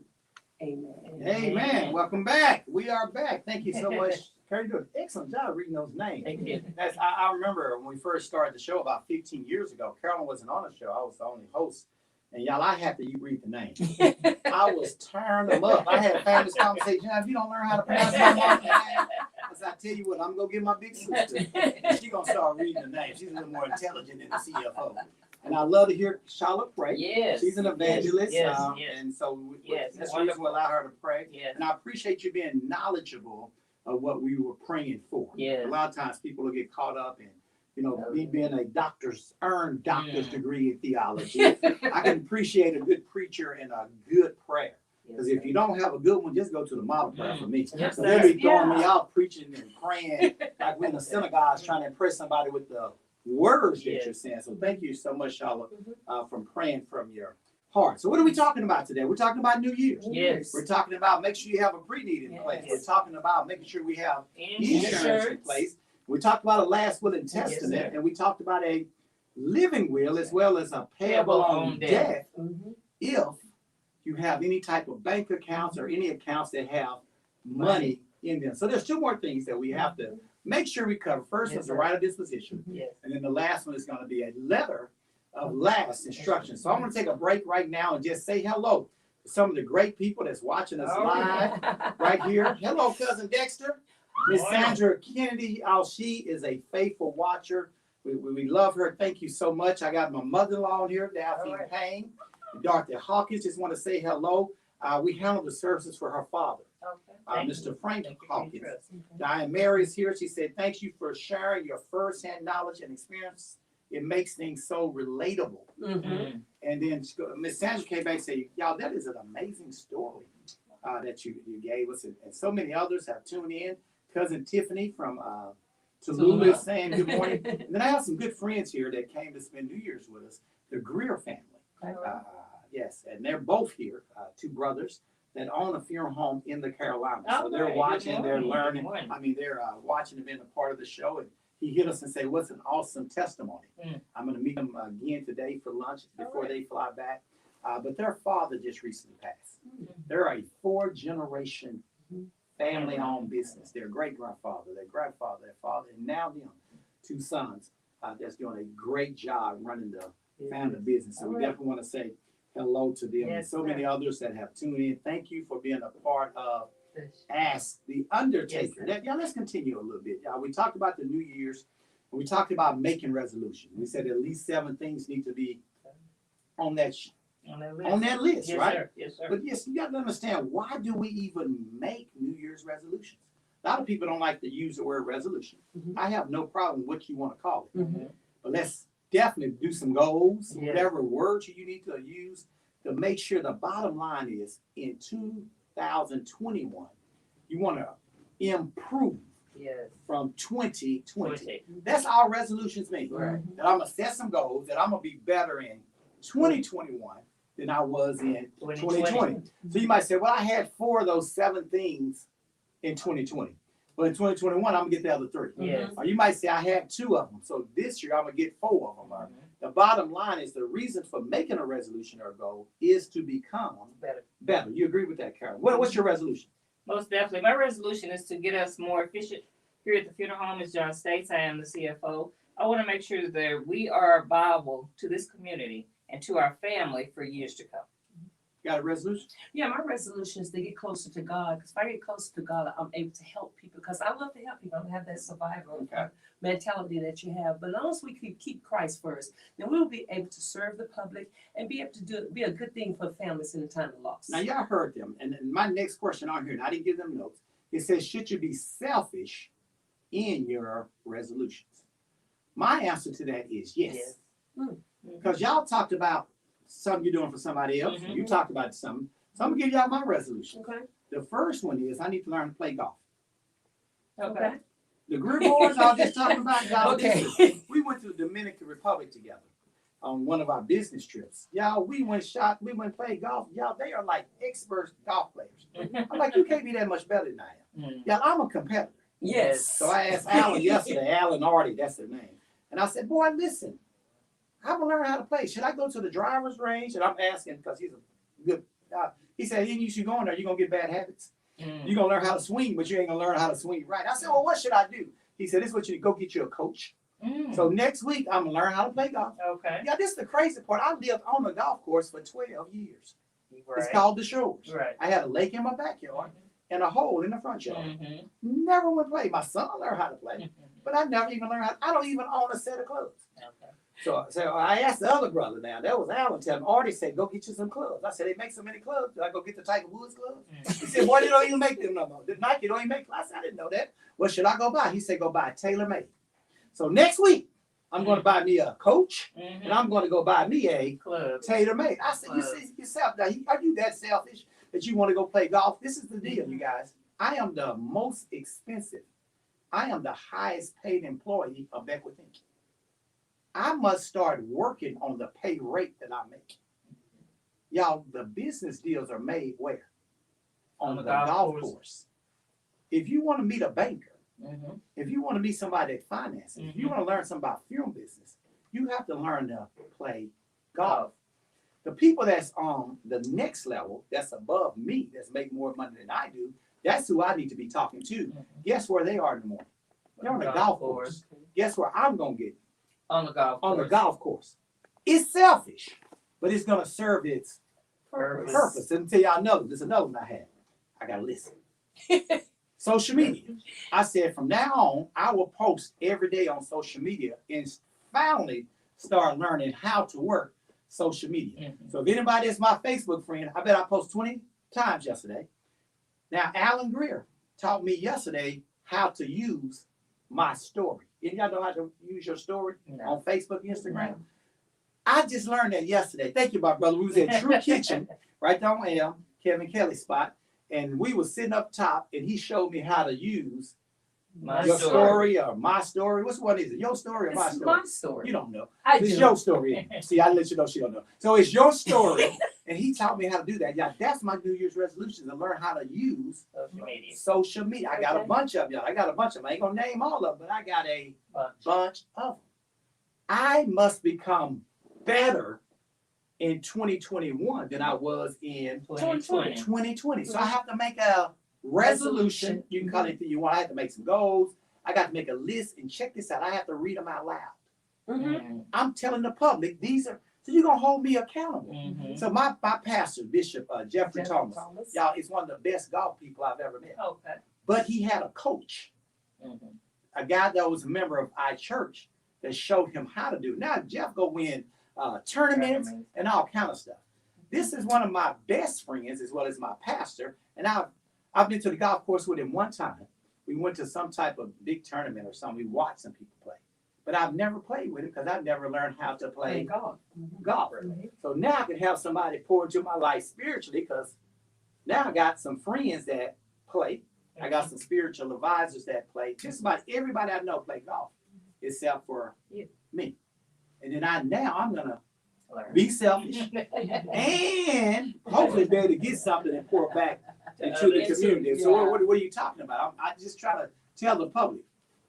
Amen. Amen. Welcome back. We are back. Thank you so much. Carrie, you do an excellent job reading those names. Thank you. I remember when we first started the show about 15 years ago, Carolyn wasn't on the show. I was the only host. And y'all, I had to read the names. I was tearing them up. I had a famous conversation. If you don't learn how to pronounce my mom's name, I said, I tell you what, I'm going to get my big sister. And she's going to start reading the names. She's a little more intelligent than the CFO. And I love to hear Charlotte pray. Yes. She's an evangelist. Yes. And so Yes. that's the reason we allow her to pray. Yes. And I appreciate you being knowledgeable of what we were praying for. Yes. A lot of times people will get caught up in, me being a earned doctor's degree in theology. I can appreciate a good preacher and a good prayer. Because if you don't have a good one, just go to the model prayer for me. Yes, So they'll be throwing me Yeah. out preaching and praying like we're in the synagogues trying to impress somebody with the words that you're saying. So thank you so much, Charlotte, from praying from your heart. So what are we talking about today? We're talking about New Year's. Yes. We're talking about make sure you have a pre-need in place. Yes. We're talking about making sure we have insurance in place. We talked about a last will and testament, Yes, sir. and we talked about a living will as well as a payable on death if you have any type of bank accounts or any accounts that have money in them. So there's two more things that we have to make sure we cover. First Yes, is the sir. right of disposition, Yes. and then the last one is going to be a letter of last instructions. So I'm going to take a break right now and just say hello to some of the great people that's watching us live right here. Hello, Cousin Dexter. Miss Sandra Kennedy, she is a faithful watcher. We love her. Thank you so much. I got my mother-in-law here, Daphne Payne. Dorothy Hawkins, just want to say hello. We handle the services for her father, Mr. Frank Hawkins. Diane Mary is here. She said, thank you for sharing your first-hand knowledge and experience. It makes things so relatable. And then Miss Sandra came back and said, y'all, that is an amazing story that you gave us. And so many others have tuned in. Cousin Tiffany from Tallulah is saying good morning. And then I have some good friends here that came to spend New Year's with us, the Greer family. Yes, and they're both here, two brothers that own a funeral home in the Carolinas. So they're watching, they're learning. I mean, they're watching and being a part of the show. And he hit us and said, what's an awesome testimony. I'm going to meet them again today for lunch before they fly back. But their father just recently passed. They're a 4-generation family-owned business. Their great-grandfather, their grandfather, their father, and now them, 2 sons that's doing a great job running the family business. So we definitely want to say hello to them and so many others that have tuned in. Thank you for being a part of Ask the Undertaker. Let's continue a little bit. We talked about the New Year's, and we talked about making resolutions. We said at least 7 things need to be on that list, Yes, right? Sir. Yes, sir. But yes, you got to understand, why do we even make New Year's resolutions? A lot of people don't like to use the word resolution. I have no problem with what you want to call it. But let's definitely do some goals, whatever words you need to use to make sure the bottom line is in 2021, you want to improve from 2020. That's all resolutions mean. That I'm going to set some goals, that I'm going to be better in 2021 than I was in 2020. So you might say, well, I had 4 of those 7 things in 2020. But in 2021, I'm going to get the other 3. Or you might say, I had 2 of them. So this year, I'm going to get 4 of them. The bottom line is the reason for making a resolution or a goal is to become better. You agree with that, Carol? What's your resolution? Most definitely. My resolution is to get us more efficient here at the funeral home. As John states, I am the CFO. I want to make sure that we are viable to this community and to our family for years to come. Got a resolution? Yeah, my resolution is to get closer to God. Because if I get closer to God, I'm able to help people. Because I love to help people. I don't have that survival mentality that you have. But as long as we keep Christ first, then we'll be able to serve the public and be able to be a good thing for families in the time of loss. Now, y'all heard them. And my next question on here, and I didn't give them notes, it says, should you be selfish in your resolutions? My answer to that is yes. Because y'all talked about something you're doing for somebody else. You talked about something. So I'm going to give y'all my resolution. The first one is I need to learn to play golf. Okay. The Greer boys I was just talking about, y'all. Okay. Listen, we went to the Dominican Republic together on one of our business trips. Y'all, we went played golf. Y'all, they are like expert golf players. I'm like, you can't be that much better than I am. Y'all, I'm a competitor. Yes. So I asked Alan yesterday, Alan Artie, that's their name. And I said, boy, listen, I'm gonna learn how to play. Should I go to the driver's range? And I'm asking because he's a good he said, you should go in there, you're gonna get bad habits. You're gonna learn how to swing, but you ain't gonna learn how to swing right. I said, well, what should I do? He said, this is what you need. Go get you a coach. So next week, I'm gonna learn how to play golf. Okay. Yeah, this is the crazy part. I lived on the golf course for 12 years. Right. It's called the Shores. Right. I had a lake in my backyard and a hole in the front yard. Mm-hmm. Never would play. My son learned how to play, but I never even learned how. I don't even own a set of clubs. Okay. So I asked the other brother now. That was Alan. Tell him. Artie said, "Go get you some clubs." I said, "They make so many clubs. Do I go get the Tiger Woods clubs?" He said, "Boy, they don't even make them no more. The Nike don't even make." I said, "I didn't know that. What should I go buy?" He said, "Go buy TaylorMade." So next week, I'm going to buy me a coach, and I'm going to go buy me a Club. TaylorMade. I said, "You see yourself now? Are you that selfish that you want to go play golf?" This is the deal, you guys. I am the most expensive. I am the highest paid employee of Beckwith Inc. I must start working on the pay rate that I make. Y'all, the business deals are made where? On the golf course. If you want to meet a banker, if you want to meet somebody that finances, if you want to learn something about funeral business, you have to learn to play golf. The people that's on the next level, that's above me, that's making more money than I do, that's who I need to be talking to. Guess where they are in the morning? They're on the golf course. Guess where I'm going to get? On the golf course. On the golf course. It's selfish, but it's going to serve its purpose. And tell y'all another. There's another one I had. I got to listen. Social media. I said from now on, I will post every day on social media and finally start learning how to work social media. So if anybody is my Facebook friend, I bet I post 20 times yesterday. Now, Alan Greer taught me yesterday how to use my story. Y'all know how to use your story on Facebook, Instagram? No. I just learned that yesterday. Thank you, my brother. We was at Drew Kitchen, right down on Kevin Kelly's spot, and we was sitting up top, and he showed me how to use your story or my story. Which one is it? Your story or my story? My story. You don't know. It's your story. See, I let you know she don't know. So it's your story, and he taught me how to do that. Yeah, that's my New Year's resolution, to learn how to use social media. I got a bunch of y'all. I ain't gonna name all of them, but I got a bunch of them. I must become better in 2021 than I was in 2020. So I have to make a resolution. You can call it you want. I have to make some goals. I got to make a list and check this out. I have to read them out loud. I'm telling the public these are. So you're gonna hold me accountable. So my pastor, Bishop Jeffrey Thomas, y'all, is one of the best golf people I've ever met. Okay. But he had a coach, a guy that was a member of our church that showed him how to do it. Now Jeff go win tournaments and all kind of stuff. This is one of my best friends as well as my pastor, and I've been to the golf course with him one time. We went to some type of big tournament or something. We watched some people play. But I've never played with him because I've never learned how to play golf. So now I can have somebody pour into my life spiritually because now I got some friends that play. I got some spiritual advisors that play. Just about everybody I know play golf except for me. And then I'm going to be selfish and hopefully be able to get something and pour back into the community. So what are you talking about? I just try to tell the public,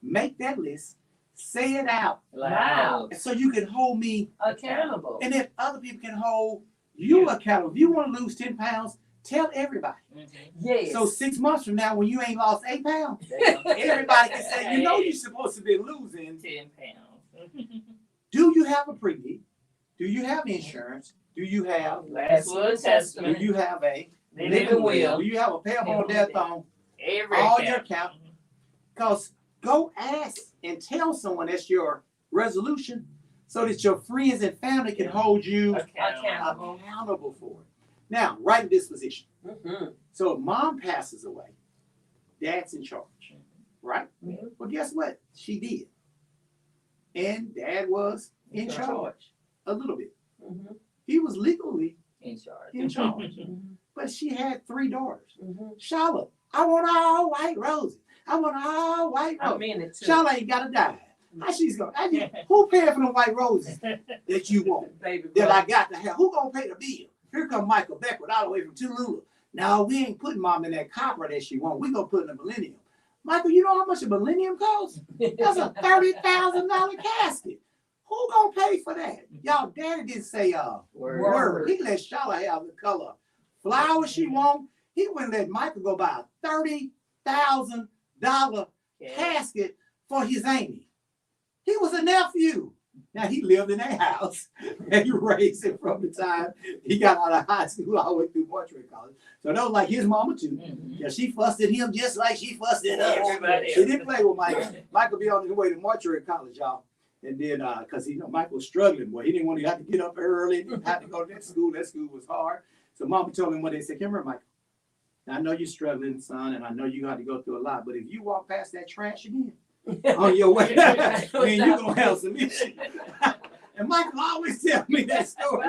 make that list. Say it out loud so you can hold me accountable. And then other people can hold you accountable. If you want to lose 10 pounds, tell everybody. Yes. So 6 months from now, when you ain't lost 8 pounds, everybody can say, you know you're supposed to be losing 10 pounds. Do you have a pre-need? Do you have insurance? Do you have last will and testament? Do you have a living will? Do you have a payable on death on all your account? Because go ask and tell someone that's your resolution so that your friends and family can hold you accountable for it. Now, right disposition. So if mom passes away, dad's in charge, right? Well, guess what? She did. And dad was in charge a little bit. He was legally in charge. But she had 3 daughters. Charlotte, I want all white roses. I want all white I roses. mean it too. Charlotte ain't got to die. How she's going? Who paying for the white roses that you want? Baby That I brother. got to have? Who gonna pay the bill? Here come Michael Beckwith all the way from Tulula. Now we ain't putting mom in that copper that she want. We gonna put in a millennium. Michael, you know how much a millennium costs? That's a $30,000 casket. Who gonna pay for that? Y'all, Daddy didn't say word. He let Charlotte have the color flowers she want. He wouldn't let Michael go buy a $30,000 casket for his Amy. He was a nephew. Now he lived in that house and he raised him from the time he got out of high school all the way through mortuary college. So that was like his mama too. Mhm. Yeah, she fussed at him just like she fussed at us. Everybody She else. didn't play with Michael. Michael be on his way to mortuary college, y'all. And then, cause Michael was struggling, boy, he didn't want to have to get up early. He didn't have to go to that school. That school was hard. So Mama told him one day, said, "Come here, Michael. Now, I know you're struggling, son, and I know you got to go through a lot. But if you walk past that trash again on your way, then you're gonna have some issues." And Michael always tell me that story.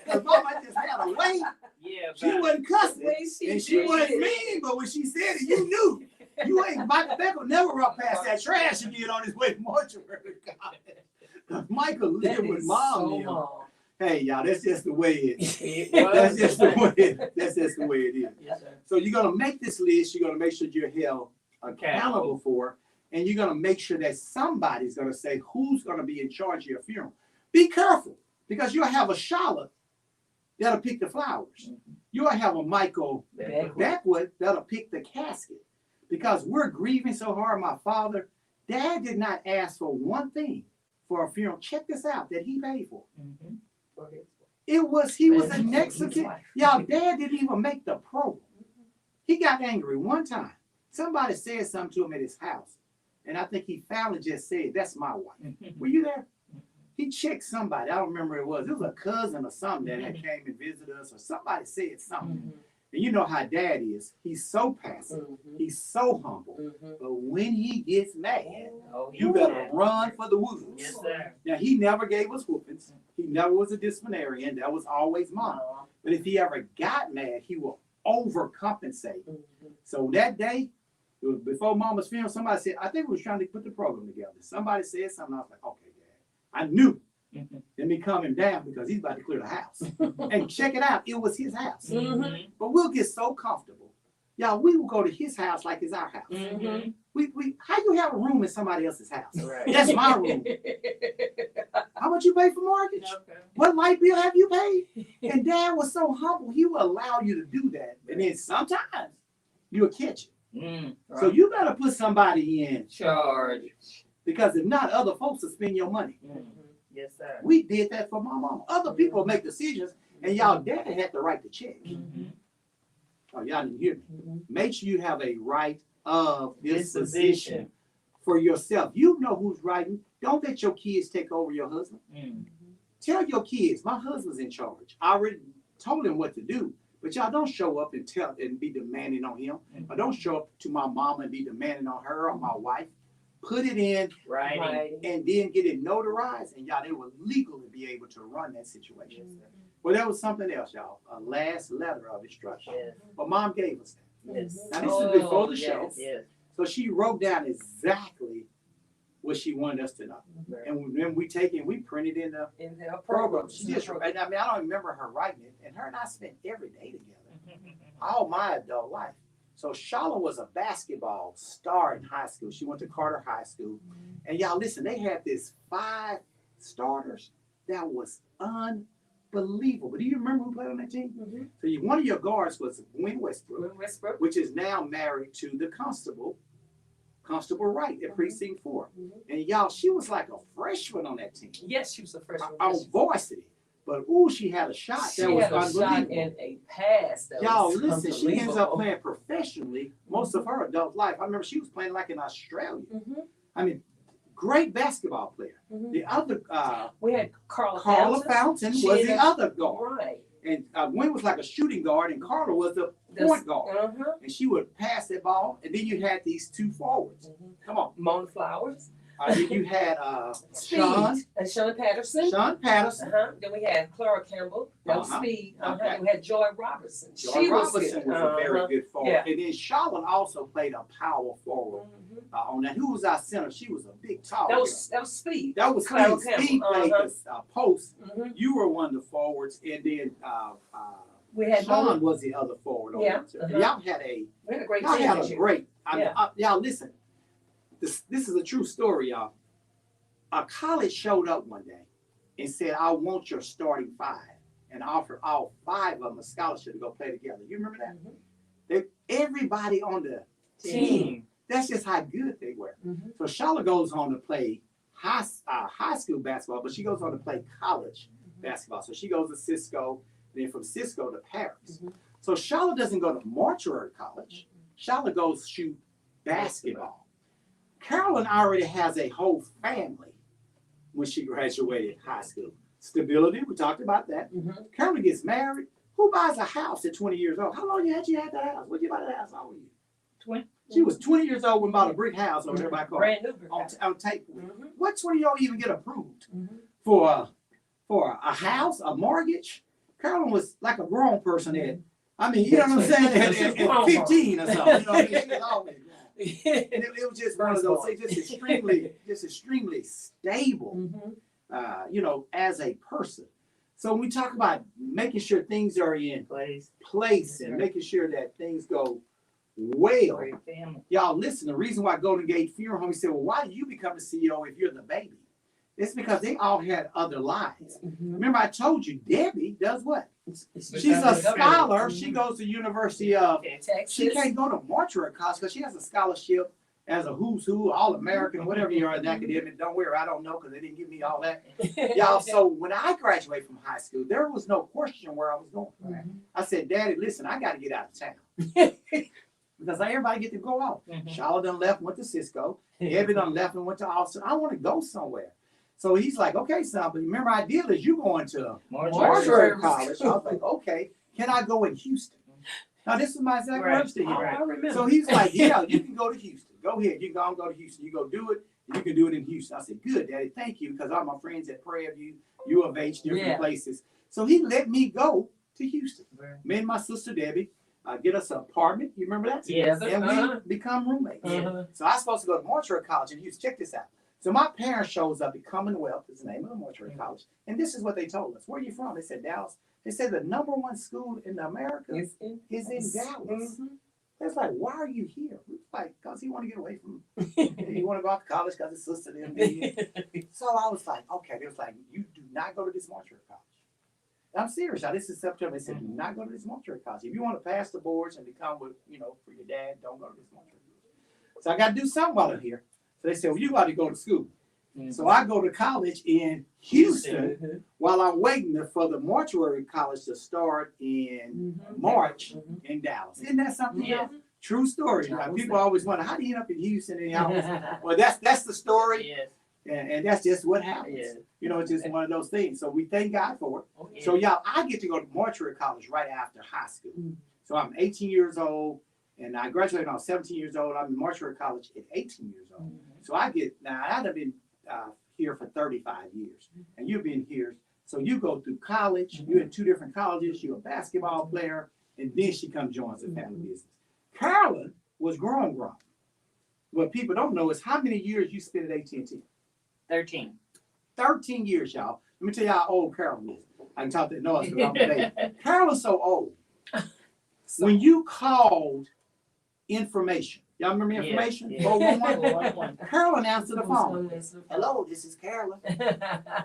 Cause Mama just had a way. Yeah, She wasn't cussing, and she did. wasn't mean, but when she said it, you knew. You ain't Michael Beck never walk past that trash again on his way to mortuary. Michael lived with mom. Hey, y'all, that's just the way it is. That's just the way it is. Yes, sir. So you're gonna make this list. You're gonna make sure you're held accountable for, and you're gonna make sure that somebody's gonna say who's gonna be in charge of your funeral. Be careful, because you'll have a Charlotte that'll pick the flowers. You'll have a Michael Beckwith that'll pick the casket. Because we're grieving so hard. My father, Dad did not ask for one thing for a funeral. Check this out, that he paid for. Mhm. He was the next of kin. Y'all, Dad didn't even make the program. He got angry one time. Somebody said something to him at his house. And I think he finally just said, "That's my wife." Were you there? He checked somebody. I don't remember who it was. It was a cousin or something that had came and visited us, or somebody said something. And you know how Dad is. He's so passive. He's so humble. But when he gets mad, you better run for the woods. Yes, sir. Now, he never gave us whoopings. He never was a disciplinarian. That was always Mom. But if he ever got mad, he will overcompensate. So that day, it was before Mama's funeral, somebody said, I think we was trying to put the program together. Somebody said something. I was like, okay, Dad. I knew. Let me calm him down because he's about to clear the house. And check it out. It was his house. But we'll get so comfortable. Y'all, we will go to his house like it's our house. How you have a room in somebody else's house? Right. That's my room. How much you pay for mortgage? Okay. What light bill have you paid? And Dad was so humble, he would allow you to do that. And then sometimes you'll catch it. So you better put somebody in charge. because if not, other folks will spend your money. Yes, sir. We did that for my mama. Other people make decisions, and y'all Daddy had to write the check. Oh, y'all didn't hear me. Make sure you have a right of disposition for yourself. You know who's writing. Don't let your kids take over your husband. Tell your kids, my husband's in charge. I already told him what to do. But y'all don't show up and tell and be demanding on him. Or don't show up to my mama and be demanding on her or my wife. Put it in Right. and then get it notarized, and y'all, they will legally be able to run that situation. Well, that was something else, y'all. A last letter of instruction. Yes. But Mom gave us that. Yes. Now, this is before the show. Yes. So she wrote down exactly what she wanted us to know. And then we take it and we print it in the program. She just, I mean, I don't remember her writing it. And her and I spent every day together. All my adult life. So Charlotte was a basketball star in high school. She went to Carter High School. And y'all listen, they had this 5 starters that was unbelievable. Do you remember who played on that team? So one of your guards was Gwen Westbrook, which is now married to the Constable Wright at Precinct 4. And y'all, she was like a freshman on that team. Yes, she was a freshman. On varsity. But she had a shot that was unbelievable. Shot and a pass that y'all, was listen, she ends up playing professionally most of her adult life. I remember she was playing like in Australia. I mean, great basketball player. The other, we had Carla Fountain was the other guard. Right. And Gwen was like a shooting guard, and Carla was the point guard. And she would pass that ball, and then you had these 2 forwards. Come on. Mona Flowers. Then you had Speed. Sean And Sean Patterson. Patterson. Then we had Clara Campbell. That was Speed. Okay. We had Joy Robertson. Joy Robertson was a very good forward. Yeah. And then Charlotte also played a power forward on that. Who was our center? She was a big, tall That girl. was Speed. That was Clara Speed. Campbell. Speed played the post. You were one of the forwards, and then We had Sean was the other forward. On Yeah. that. And y'all had a We had a great y'all team had this a year. great. Yeah. Y'all listen. This is a true story, y'all. A college showed up one day and said, "I want your starting five," and offered all 5 of them a scholarship to go play together. You remember that? Everybody on the team. That's just how good they were. So Charlotte goes on to play high school basketball, but she goes on to play college basketball. So she goes to Cisco, then from Cisco to Paris. So Charlotte doesn't go to mortuary college. Charlotte goes shoot basketball. Carolyn already has a whole family when she graduated high school. Stability, we talked about that. Carolyn gets married. Who buys a house at 20 years old? How long had you had that house? When did you buy that house? How old were you? 20. She was 20 years old when bought a brick house over there by car. Brand new brick house. On tape. What 20-year-old even get approved for a house, a mortgage? Carolyn was like a grown person at, I mean, you know what I'm saying, at 15 or something. You know what I mean? She was always grown. And it was just one of those things, just extremely stable, as a person. So when we talk about making sure things are in place and making sure that things go well, y'all listen, the reason why Golden Gate Funeral Home, he said, well, why do you become the CEO if you're the baby? It's because they all had other lives. Remember, I told you, Debbie does what? She's a scholar. She goes to University of Texas. She can't go to mortuary college because she has a scholarship as a who's who, all-American, whatever you are in academic. Don't worry, I don't know because they didn't give me all that. Y'all, so when I graduated from high school, there was no question where I was going. I said, Daddy, listen, I got to get out of town. Because everybody get to go off. Charlotte done left, went to Cisco. Evie done left and went to Austin. I want to go somewhere. So he's like, okay, son, but remember, ideal is you going to mortuary college. I was like, okay, can I go in Houston? Now, this is my exact words to him. I remember. So he's like, yeah, you can go to Houston. Go ahead. You can go to Houston. You go do it. And you can do it in Houston. I said, good, Daddy. Thank you. Because all my friends at Prairie View, U of H, different places. So he let me go to Houston. Me and my sister, Debbie, get us an apartment. You remember that? Yes. And we become roommates. So I was supposed to go to mortuary college in Houston. Check this out. So my parents shows up at Commonwealth, is the name of the mortuary college. And this is what they told us. Where are you from? They said, Dallas. They said the #1 school in America is in Dallas. It's like, why are you here? Like, because he want to get away from, he want to go out to college because his sister didn't be. So I was like, okay. They was like, you do not go to this mortuary college. I'm serious. Now, this is September. They said, do not go to this mortuary college. If you want to pass the boards and become with, for your dad, don't go to this mortuary college. So I got to do something while I'm here. So they said, well, you got to go to school. So I go to college in Houston while I'm waiting for the mortuary college to start in March in Dallas. Isn't that something? Yeah. True story. Like, people always wonder, how do you end up in Houston? And well, that's the story. Yes. And that's just what happens. Yeah. It's just one of those things. So we thank God for it. Yeah. So y'all, I get to go to mortuary college right after high school. So I'm 18 years old. And I graduated when I was 17 years old. I'm in mortuary college at 18 years old. So I'd have been here for 35 years. And you've been here. So you go through college. You're in 2 different colleges. You're a basketball player. And then she comes joins the family business. Carolyn was grown. What people don't know is how many years you spent at AT&T. 13. 13 years, y'all. Let me tell you how old Carolyn is. I can talk to the noise because I'm a baby. Carolyn's so old. When you called information, y'all remember information? Yes. 411? Carolyn answered the phone. Hello, this is Carolyn.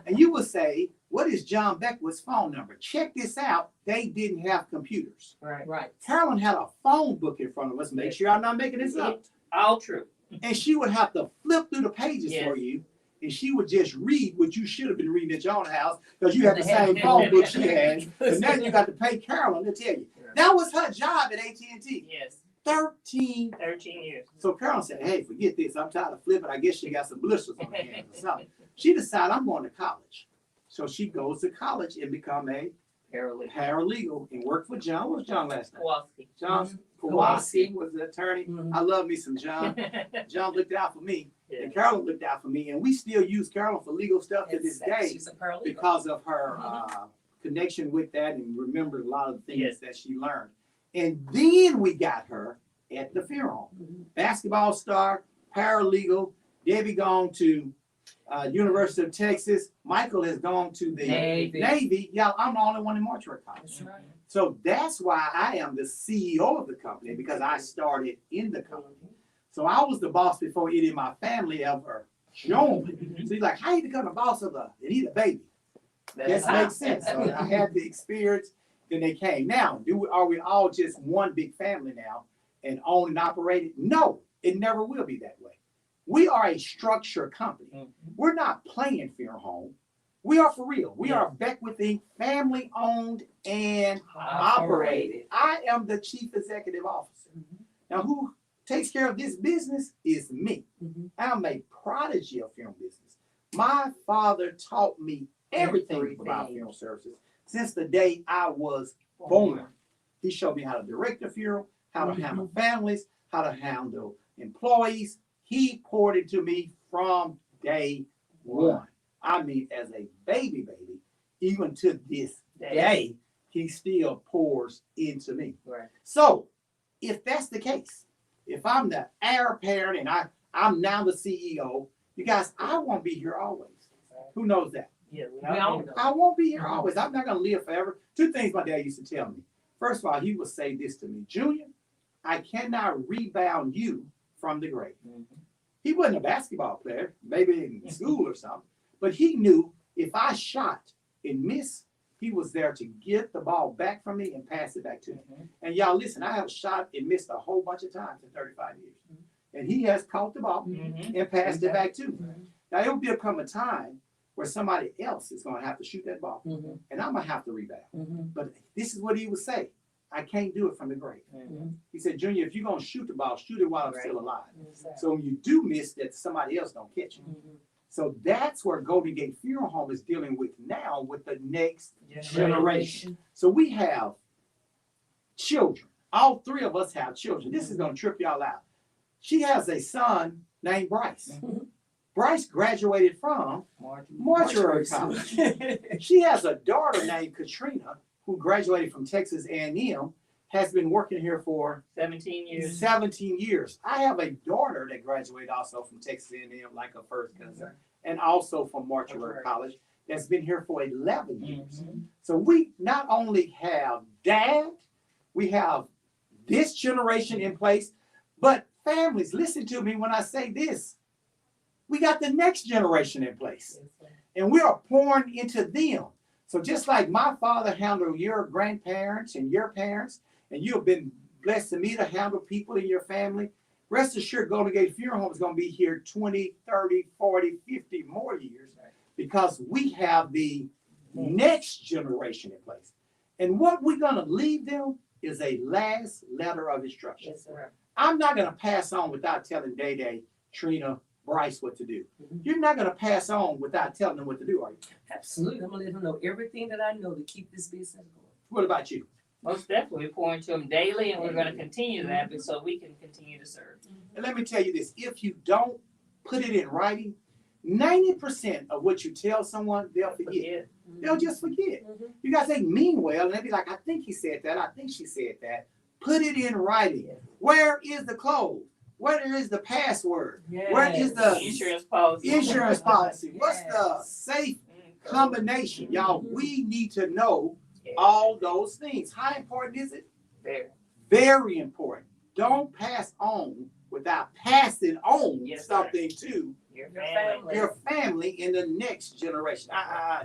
And you would say, what is John Beckwith's phone number? Check this out. They didn't have computers. Right. Carolyn had a phone book in front of us. Make sure I'm not making this up. All true. And she would have to flip through the pages for you. And she would just read what you should have been reading at your own house because you had the same phone book she had. And now you got to pay Carolyn to tell you. That was her job at AT&T. Yes. 13 years. So Carolyn said, hey, forget this. I'm tired of flipping. I guess she got some blisters on her hands or something. She decided, I'm going to college. So she goes to college and become a paralegal and work for John. What was John's last name? Kowalski. John while he was an attorney. Mhm. I love me some John. John looked out for me, Yeah. and Carolyn looked out for me, and we still use Carolyn for legal stuff to this day She's a paralegal. because of her connection with that and remembered a lot of the things Yes. that she learned. And then we got her at the funeral home. Mhm. Basketball star, paralegal. Debbie gone to University of Texas. Michael has gone to the Navy. Yeah, I'm the only one in mortuary college. That's right. So that's why I am the CEO of the company, because I started in the company. So I was the boss before any of my family ever joined me. So he's like, how you become the boss of and he the baby? That makes sense. So I had the experience, then they came. Now, are we all just one big family now and own and operate it? No, it never will be that way. We are a structured company. Mhm. We're not playing funeral home. We are for real. We are Beckwith Inc., family owned and operated. I am the chief executive officer. Mhm. Now, who takes care of this business is me. Mhm. I'm a prodigy of funeral business. My father taught me everything about funeral services since the day I was born. He showed me how to direct a funeral, how to handle families, how to handle employees. He poured it to me from day one. I mean, as a baby, even to this day, he still pours into me. Right. So, if that's the case, if I'm the heir apparent and I'm now the CEO, you guys, I won't be here always. Who knows that? Yeah, We all know. I won't be here always. I'm not going to live forever. Two things my dad used to tell me. First of all, he would say this to me: Junior, I cannot rebound you from the grave. Mhm. He wasn't a basketball player, maybe in school or something, but he knew if I shot and missed, he was there to get the ball back from me and pass it back to me. Mhm. And y'all listen, I have shot and missed a whole bunch of times in 35 years. And he has caught the ball Mhm. and passed it back to me. Mhm. Now, it will become a time where somebody else is going to have to shoot that ball, Mhm. and I'm going to have to rebound. Mhm. But this is what he would say: I can't do it from the grave. Mhm. He said, Junior, if you're going to shoot the ball, shoot it while I'm Right. still alive. Exactly. So when you do miss, that somebody else don't catch you. Mhm. So that's where Golden Gate Funeral Home is dealing with now with the next generation. So we have children. All three of us have children. This is going to trip y'all out. She has a son named Bryce. Mhm. Bryce graduated from mortuary college. She has a daughter named Katrina who graduated from Texas A&M, has been working here for 17 years. 17 years. I have a daughter that graduated also from Texas A&M, like a first cousin, and also from mortuary college, that's been here for 11 years. Mhm. So we not only have dad, we have this generation in place, but families, listen to me when I say this. We got the next generation in place, and we are pouring into them. So just like my father handled your grandparents and your parents, and you have been blessed to me to handle people in your family, rest assured Golden Gate Funeral Home is going to be here 20, 30, 40, 50 more years because we have the next generation in place. And what we're going to leave them is a last letter of instruction. Yes, sir. I'm not going to pass on without telling Day, Trina, Bryce what to do. Mhm. You're not going to pass on without telling them what to do, are you? Absolutely. I'm gonna let them know everything that I know to keep this business going. What about you? Most definitely, we pour into them daily, and we're going to continue that so we can continue to serve. And let me tell you this, if you don't put it in writing, 90% of what you tell someone, they'll forget. They'll just forget. Mhm. You guys say mean well, and they'll be like, I think he said that. I think she said that. Put it in writing. Where is the code? Where is the password? Where is the Insurance policy? insurance policy? What's the Yes. safe Mhm. combination? Y'all, we need to know all those things. How important is it? Very. Very important. Don't pass on without passing on Yes, sir. something to Your Your family. family. your family in the next generation.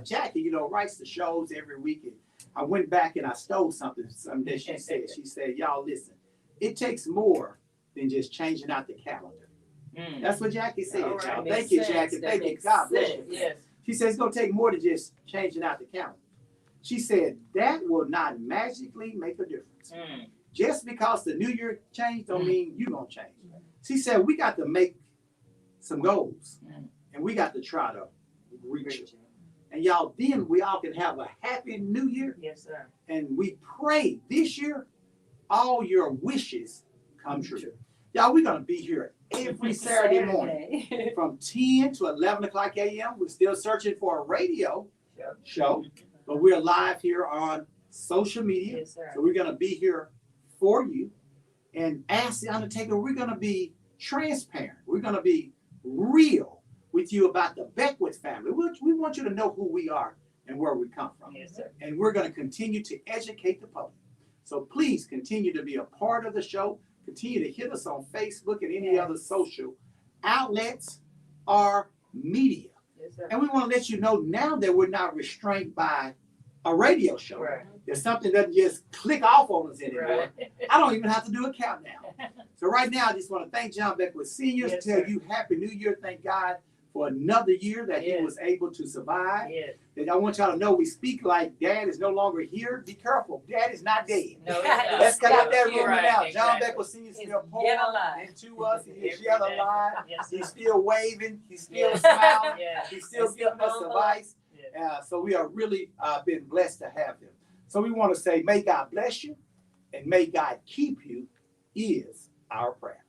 Jackie, writes the shows every week. And I went back and I stole something that she said. She said, y'all listen, it takes more than just changing out the calendar. Mm. That's what Jackie said, All right, y'all. makes Thank you, sense. Jackie. That Thank you. makes God bless you. sense. Yes. She said it's going to take more than just changing out the calendar. She said that will not magically make a difference. Mm. Just because the new year changed don't mean you're going to change. She said we got to make some goals, and we got to try to reach them. And y'all, then we all can have a happy new year. Yes, sir. And we pray this year all your wishes come true. Y'all, we're going to be here every Saturday morning from 10 to 11 o'clock a.m. We're still searching for a radio show, but we're live here on social media. Yes, sir. So we're going to be here for you. And Ask the Undertaker, we're going to be transparent. We're going to be real with you about the Beckwith family. We want you to know who we are and where we come from. Yes, sir. And we're going to continue to educate the public. So please continue to be a part of the show. Continue to hit us on Facebook and any other social outlets or media. Yes, sir. And we want to let you know now that we're not restrained by a radio show. Right. If something doesn't just click off on us anymore, Right. I don't even have to do a countdown. So right now, I just want to thank John Beckwith Seniors, Yes, tell sir. you Happy New Year. Thank God for another year that Yes. he was able to survive. Yes. And I want y'all to know we speak like Dad is no longer here. Be careful. Dad is not dead. No, it's not. Let's cut out that You're rumor right, now. John exactly. Beckwith Senior is He's still yet pouring alive. into us. He is Every yet day. alive. Yes, sir. He's still waving. He's still Yes. smiling. Yeah. He's still giving us advice. Yeah. So we are really been blessed to have him. So we want to say, may God bless you and may God keep you is our prayer.